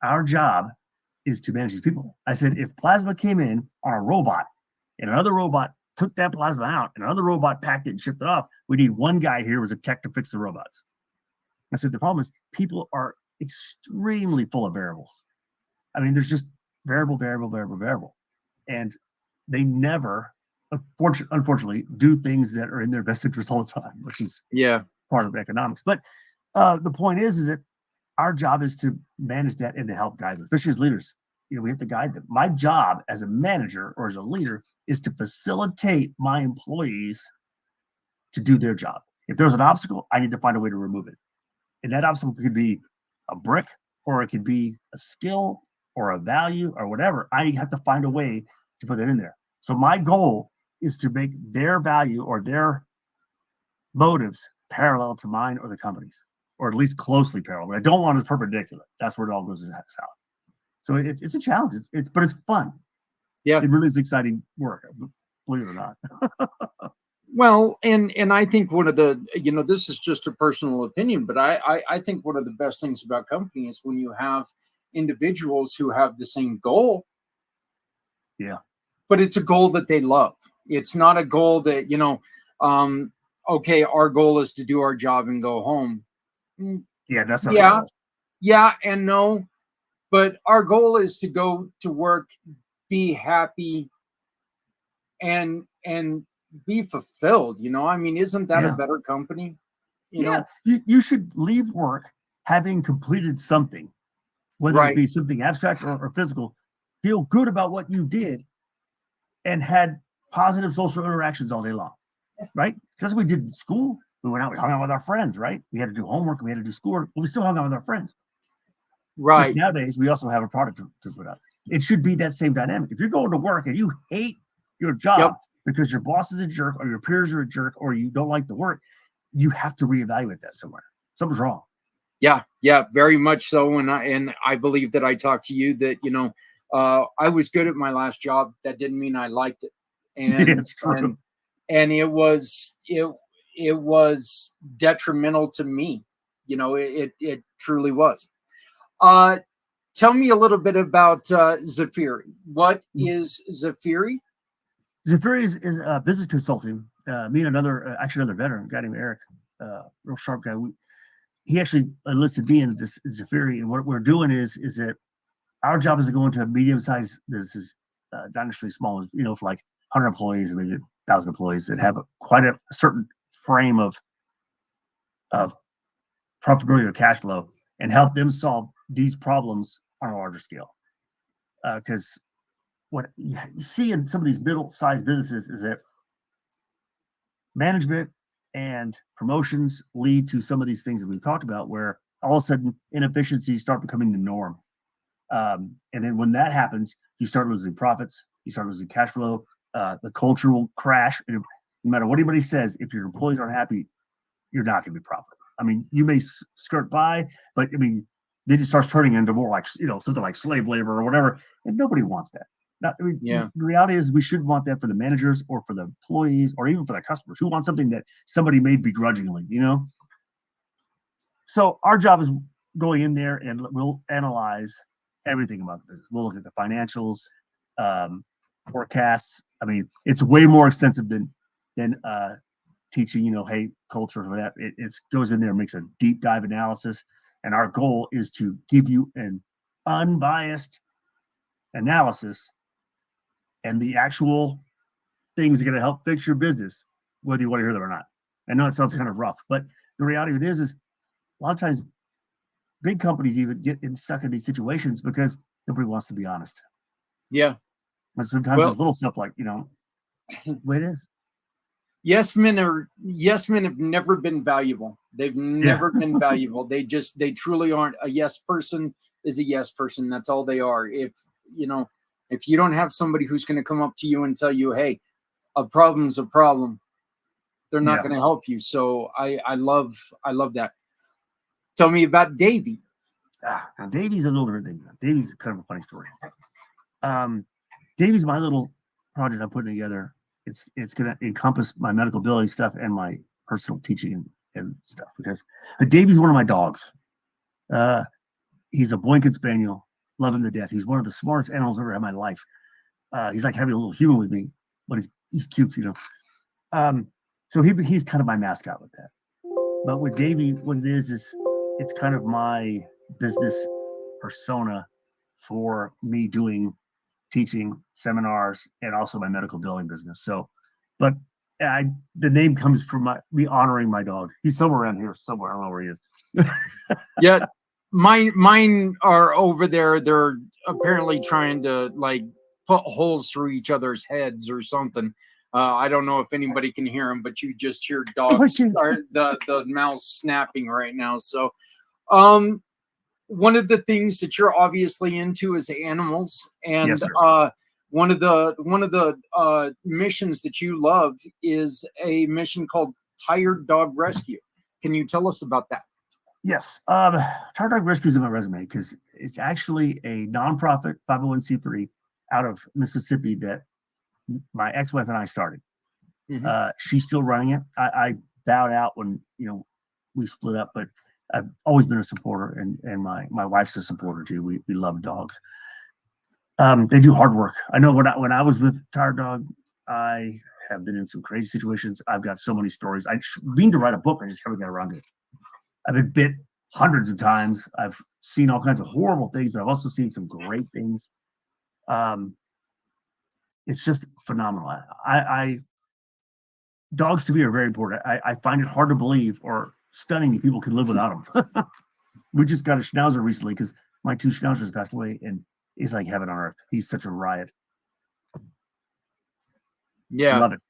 our job is to manage these people. I said, if plasma came in on a robot and another robot took that plasma out and another robot packed it and shipped it off, we need one guy here who's a tech to fix the robots. I said, the problem is people are extremely full of variables. I mean, there's just variable. And they never, unfortunately, do things that are in their best interest all the time, which is part of economics. But the point is that our job is to manage that and to help guide them, especially as leaders. We have to guide them. My job as a manager or as a leader is to facilitate my employees to do their job. If there's an obstacle, I need to find a way to remove it. And that obstacle could be a brick, or it could be a skill or a value or whatever. I have to find a way to put that in there. So my goal is to make their value or their motives parallel to mine or the company's, or at least closely parallel. What I don't want is perpendicular. That's where it all goes south. So it's a challenge. But it's fun. Yeah. It really is exciting work, believe it or not. Well, and I think one of the, this is just a personal opinion, but I think one of the best things about company is when you have individuals who have the same goal. Yeah. But it's a goal that they love. It's not a goal that, okay, our goal is to do our job and go home. Yeah, that's not the goal. Yeah and no. But our goal is to go to work, be happy, and be fulfilled. I mean, isn't that a better company? You should leave work having completed something, whether it be something abstract or physical, feel good about what you did and had positive social interactions all day long, right? That's what we did in school. We went out, we hung out with our friends, right? We had to do homework, we had to do schoolwork, but we still hung out with our friends. Right. Just nowadays, we also have a product to put out. It should be that same dynamic. If you're going to work and you hate your job because your boss is a jerk or your peers are a jerk or you don't like the work, you have to reevaluate that somewhere. Something's wrong. Yeah, very much so. And I believe that I talked to you that, I was good at my last job. That didn't mean I liked it. And it's true. And it was detrimental to me. It truly was. Tell me a little bit about Zafeiri. What is Zafeiri? Zafeiri is a business consulting. Me and another veteran, a guy named Eric, real sharp guy. He actually enlisted me into this Zafeiri, and what we're doing is that our job is to go into medium-sized businesses, not necessarily small, for like 100 employees or maybe 1,000 employees that have quite a certain frame of profitability or cash flow, and help them solve these problems on a larger scale. Because what you see in some of these middle-sized businesses is that management and promotions lead to some of these things that we've talked about, where all of a sudden inefficiencies start becoming the norm. And then when that happens, you start losing profits, you start losing cash flow, the culture will crash. And no matter what anybody says, if your employees aren't happy, you're not going to be profitable. I mean, you may skirt by, but I mean, then it starts turning into more like, something like slave labor or whatever. And nobody wants that. The reality is we shouldn't want that for the managers or for the employees or even for the customers who want something that somebody made begrudgingly, So our job is going in there and we'll analyze everything about the business. We'll look at the financials, forecasts. I mean, it's way more extensive than teaching, hey, culture or that. It goes in there and makes a deep dive analysis. And our goal is to give you an unbiased analysis and the actual things that are going to help fix your business, whether you want to hear them or not. I know it sounds kind of rough, but the reality of it is a lot of times big companies even get stuck in these situations because nobody wants to be honest. Yeah. And sometimes it's little stuff like, the way it is. Yes men have never been valuable. They've never been valuable. They truly aren't. A yes person is a yes person. That's all they are. If you don't have somebody who's going to come up to you and tell you, hey, a problem's a problem, they're not going to help you. So I love that. Tell me about Davey. Now Davey's a little different thing. Davey's kind of a funny story. Davey's my little project I'm putting together. It's going to encompass my medical billing stuff and my personal teaching and stuff, because Davey's one of my dogs. He's a Boykin Spaniel. Love him to death. He's one of the smartest animals I've ever had in my life. He's like having a little human with me, but he's cute, So he's kind of my mascot with that. But with Davey, what it is it's kind of my business persona for me doing teaching seminars and also my medical billing business. So, but the name comes from me honoring my dog. He's somewhere around here, somewhere. I don't know where he is. Yeah, mine are over there. They're apparently trying to put holes through each other's heads or something. I don't know if anybody can hear them, but you just hear dogs, the mouse snapping right now. So, one of the things that you're obviously into is animals. And yes, one of the missions that you love is a mission called Tired Dog Rescue. Can you tell us about that? Yes. Tired Dog Rescue is in my resume because it's actually a nonprofit 501c3 out of Mississippi that my ex-wife and I started. She's still running it. I bowed out when we split up, but I've always been a supporter, and my wife's a supporter too. We love dogs. They do hard work. I know when I was with Tired Dog, I have been in some crazy situations. I've got so many stories. I mean to write a book. I just haven't got around to it. I've been bit hundreds of times. I've seen all kinds of horrible things, but I've also seen some great things. It's just phenomenal. Dogs to me are very important. I find it hard to believe or stunning that people can live without them. We just got a Schnauzer recently because my 2 Schnauzers passed away, and it's like heaven on earth. He's such a riot. Yeah. I love it.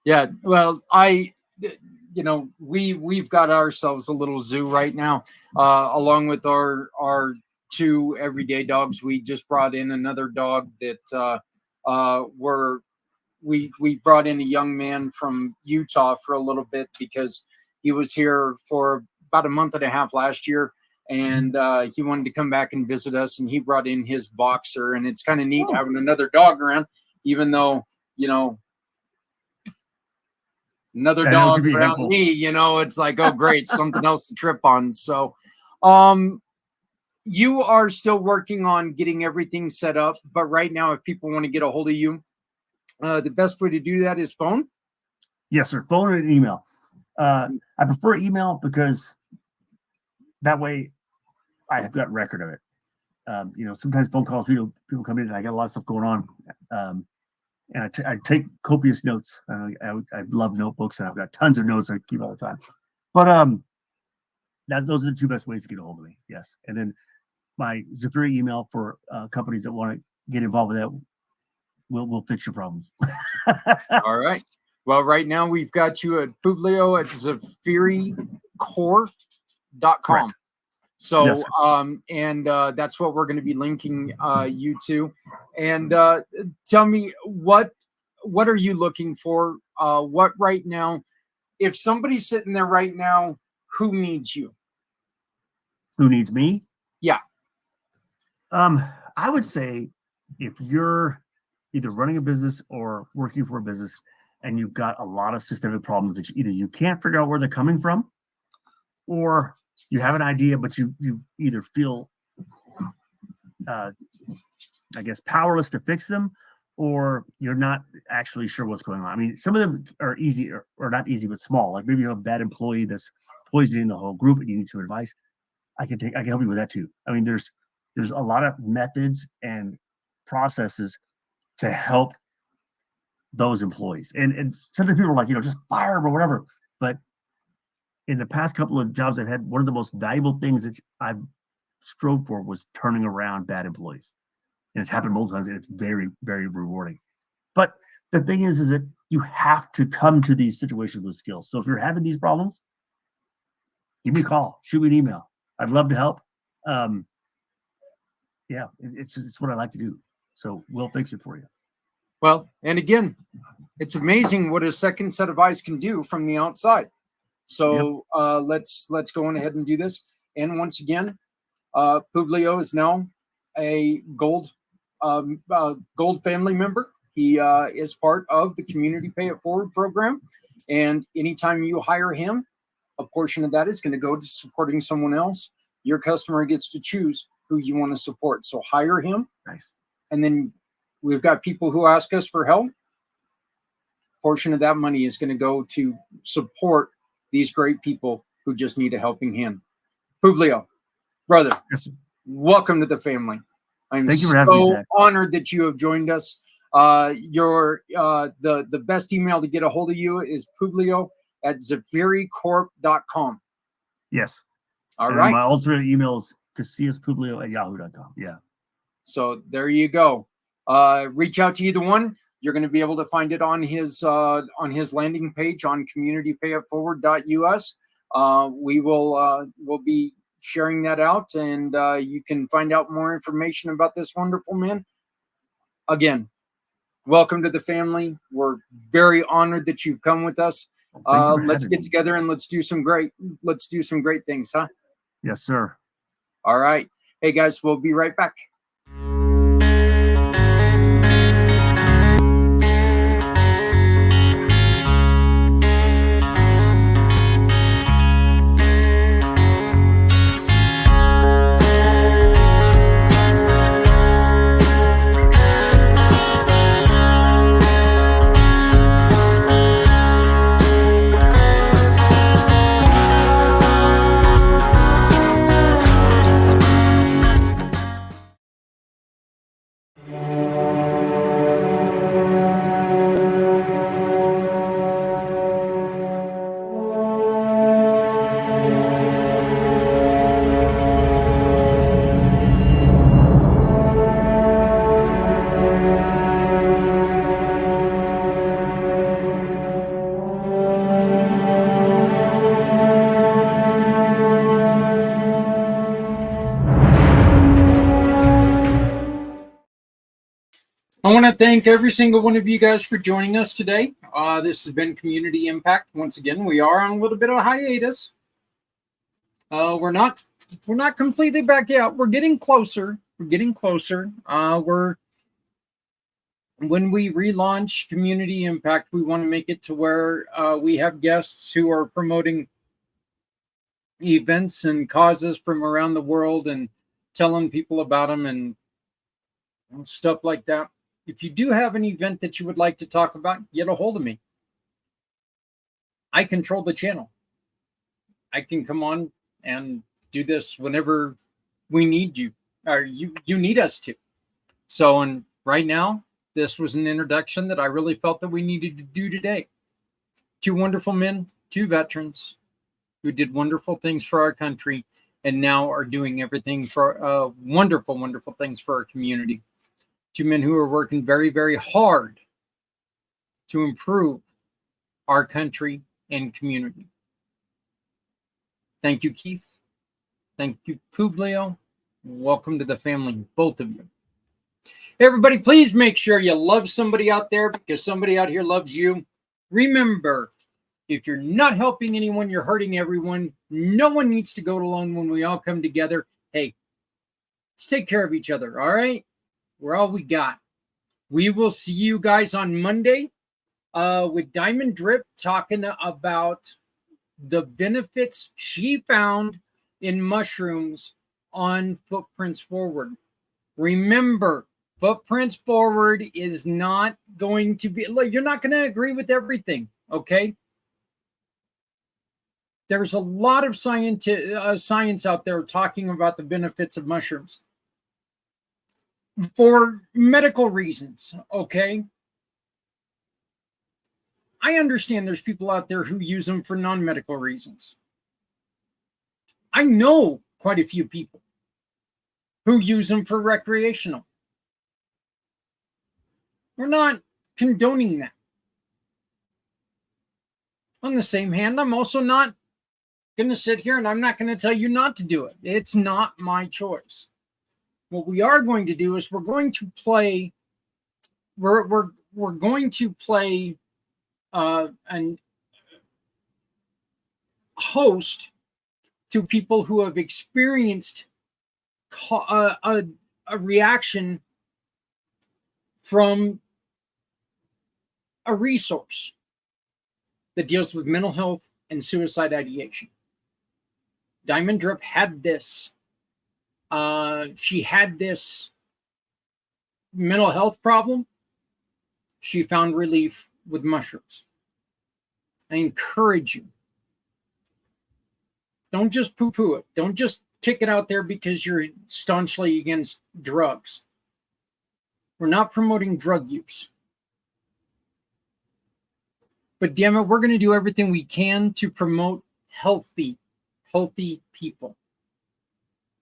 Yeah. Well, we've got ourselves a little zoo right now, along with our 2 everyday dogs. We just brought in another dog that we brought in a young man from Utah for a little bit because he was here for about a month and a half last year, and he wanted to come back and visit us, and he brought in his boxer, and it's kind of neat having another dog around, even though another dog around me, it's like, oh great, something else to trip on. So you are still working on getting everything set up, but right now if people want to get a hold of you, the best way to do that is phone? Yes, sir. Phone and email. I prefer email because that way I have got record of it. Sometimes phone calls, people come in and I got a lot of stuff going on. And I take copious notes. I love notebooks, and I've got tons of notes I keep all the time. But those are the 2 best ways to get a hold of me. Yes. And then my Zafeiri email for companies that want to get involved with that. We'll fix your problems. All right. Well, right now we've got you at Publio at ZafeiriCorp.com. Correct. So, yes, and that's what we're going to be linking you to. And tell me, what are you looking for? What right now, if somebody's sitting there right now, who needs you? Who needs me? Yeah. I would say if you're either running a business or working for a business and you've got a lot of systemic problems that either you can't figure out where they're coming from, or you have an idea, but you either feel, powerless to fix them, or you're not actually sure what's going on. I mean, some of them are easy or not easy, but small. Like maybe you have a bad employee that's poisoning the whole group and you need some advice. I can help you with that too. I mean, there's a lot of methods and processes to help those employees. And sometimes people are like, just fire them or whatever. But in the past couple of jobs I've had, one of the most valuable things that I've strove for was turning around bad employees. And it's happened multiple times, and it's very, very rewarding. But the thing is that you have to come to these situations with skills. So if you're having these problems, give me a call, shoot me an email. I'd love to help. It's what I like to do. So we'll fix it for you. Well, and again, it's amazing what a second set of eyes can do from the outside. So let's go on ahead and do this. And once again, Publio is now a gold family member. He is part of the Community Pay It Forward program. And anytime you hire him, a portion of that is going to go to supporting someone else. Your customer gets to choose who you want to support. So hire him. Nice. And then we've got people who ask us for help. Portion of that money is going to go to support these great people who just need a helping hand. Publio, brother, yes, welcome to the family. I'm so honored that you have joined us. The best email to get a hold of you is Publio at ZafeiriCorp.com. Yes. All right. My alternate email is CasillasPublio@yahoo.com. Yeah. So there you go. Reach out to either one. You're going to be able to find it on his landing page on communitypayitforward.us. We'll be sharing that out, and you can find out more information about this wonderful man. Again, welcome to the family. We're very honored that you've come with us. Let's get together and let's do some great things, huh? Yes, sir. All right. Hey guys, we'll be right back. I want to thank every single one of you guys for joining us today. This has been Community Impact. Once again, we are on a little bit of a hiatus. We're not completely back out. We're getting closer. When we relaunch Community Impact, we want to make it to where we have guests who are promoting events and causes from around the world and telling people about them and stuff like that. If you do have an event that you would like to talk about, get a hold of me. I control the channel. I can come on and do this whenever we need you, or you need us to. So, and right now, this was an introduction that I really felt that we needed to do today. 2 wonderful men, 2 veterans who did wonderful things for our country and now are doing everything for wonderful, wonderful things for our community. 2 men who are working very, very hard to improve our country and community. Thank you, Keith. Thank you, Publio. Welcome to the family, both of you. Everybody, please make sure you love somebody out there because somebody out here loves you. Remember, if you're not helping anyone, you're hurting everyone. No one needs to go it alone when we all come together. Hey, let's take care of each other, all right? We're all we got. We will see you guys on Monday with Diamond Drip talking about the benefits she found in mushrooms on Footprints Forward. Remember, Footprints Forward is not going to be, look, you're not going to agree with everything, okay? There's a lot of science out there talking about the benefits of mushrooms for medical reasons, okay? I understand there's people out there who use them for non-medical reasons. I know quite a few people who use them for recreational. We're not condoning that. On the same hand, I'm also not going to sit here and I'm not going to tell you not to do it. It's not my choice. What we are going to do is we're going to play an host to people who have experienced a reaction from a resource that deals with mental health and suicide ideation. Diamond Drip had this. She had this mental health problem. She found relief with mushrooms. I encourage you. Don't just poo-poo it. Don't just kick it out there because you're staunchly against drugs. We're not promoting drug use. But damn it, we're going to do everything we can to promote healthy people.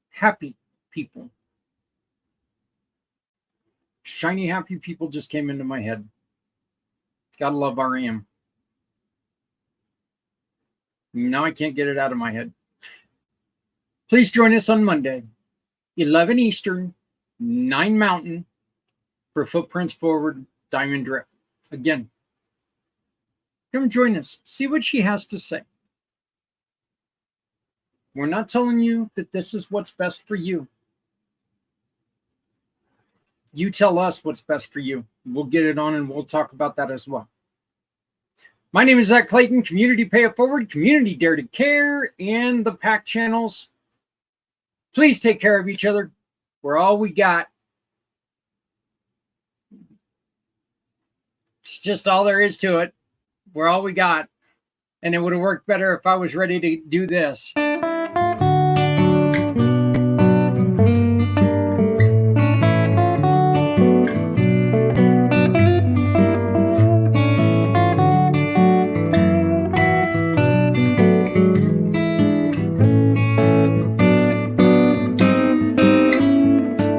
Happy people. Shiny, happy people just came into my head. Gotta love REM. Now I can't get it out of my head. Please join us on Monday, 11 Eastern, 9 Mountain, for Footprints Forward Diamond Drip. Again, come join us. See what she has to say. We're not telling you that this is what's best for you. You tell us what's best for you. We'll get it on and we'll talk about that as well. My name is Zach Clayton, Community Pay It Forward, Community Dare to Care, and the PACT channels. Please take care of each other. We're all we got. It's just all there is to it. We're all we got. And it would have worked better if I was ready to do this.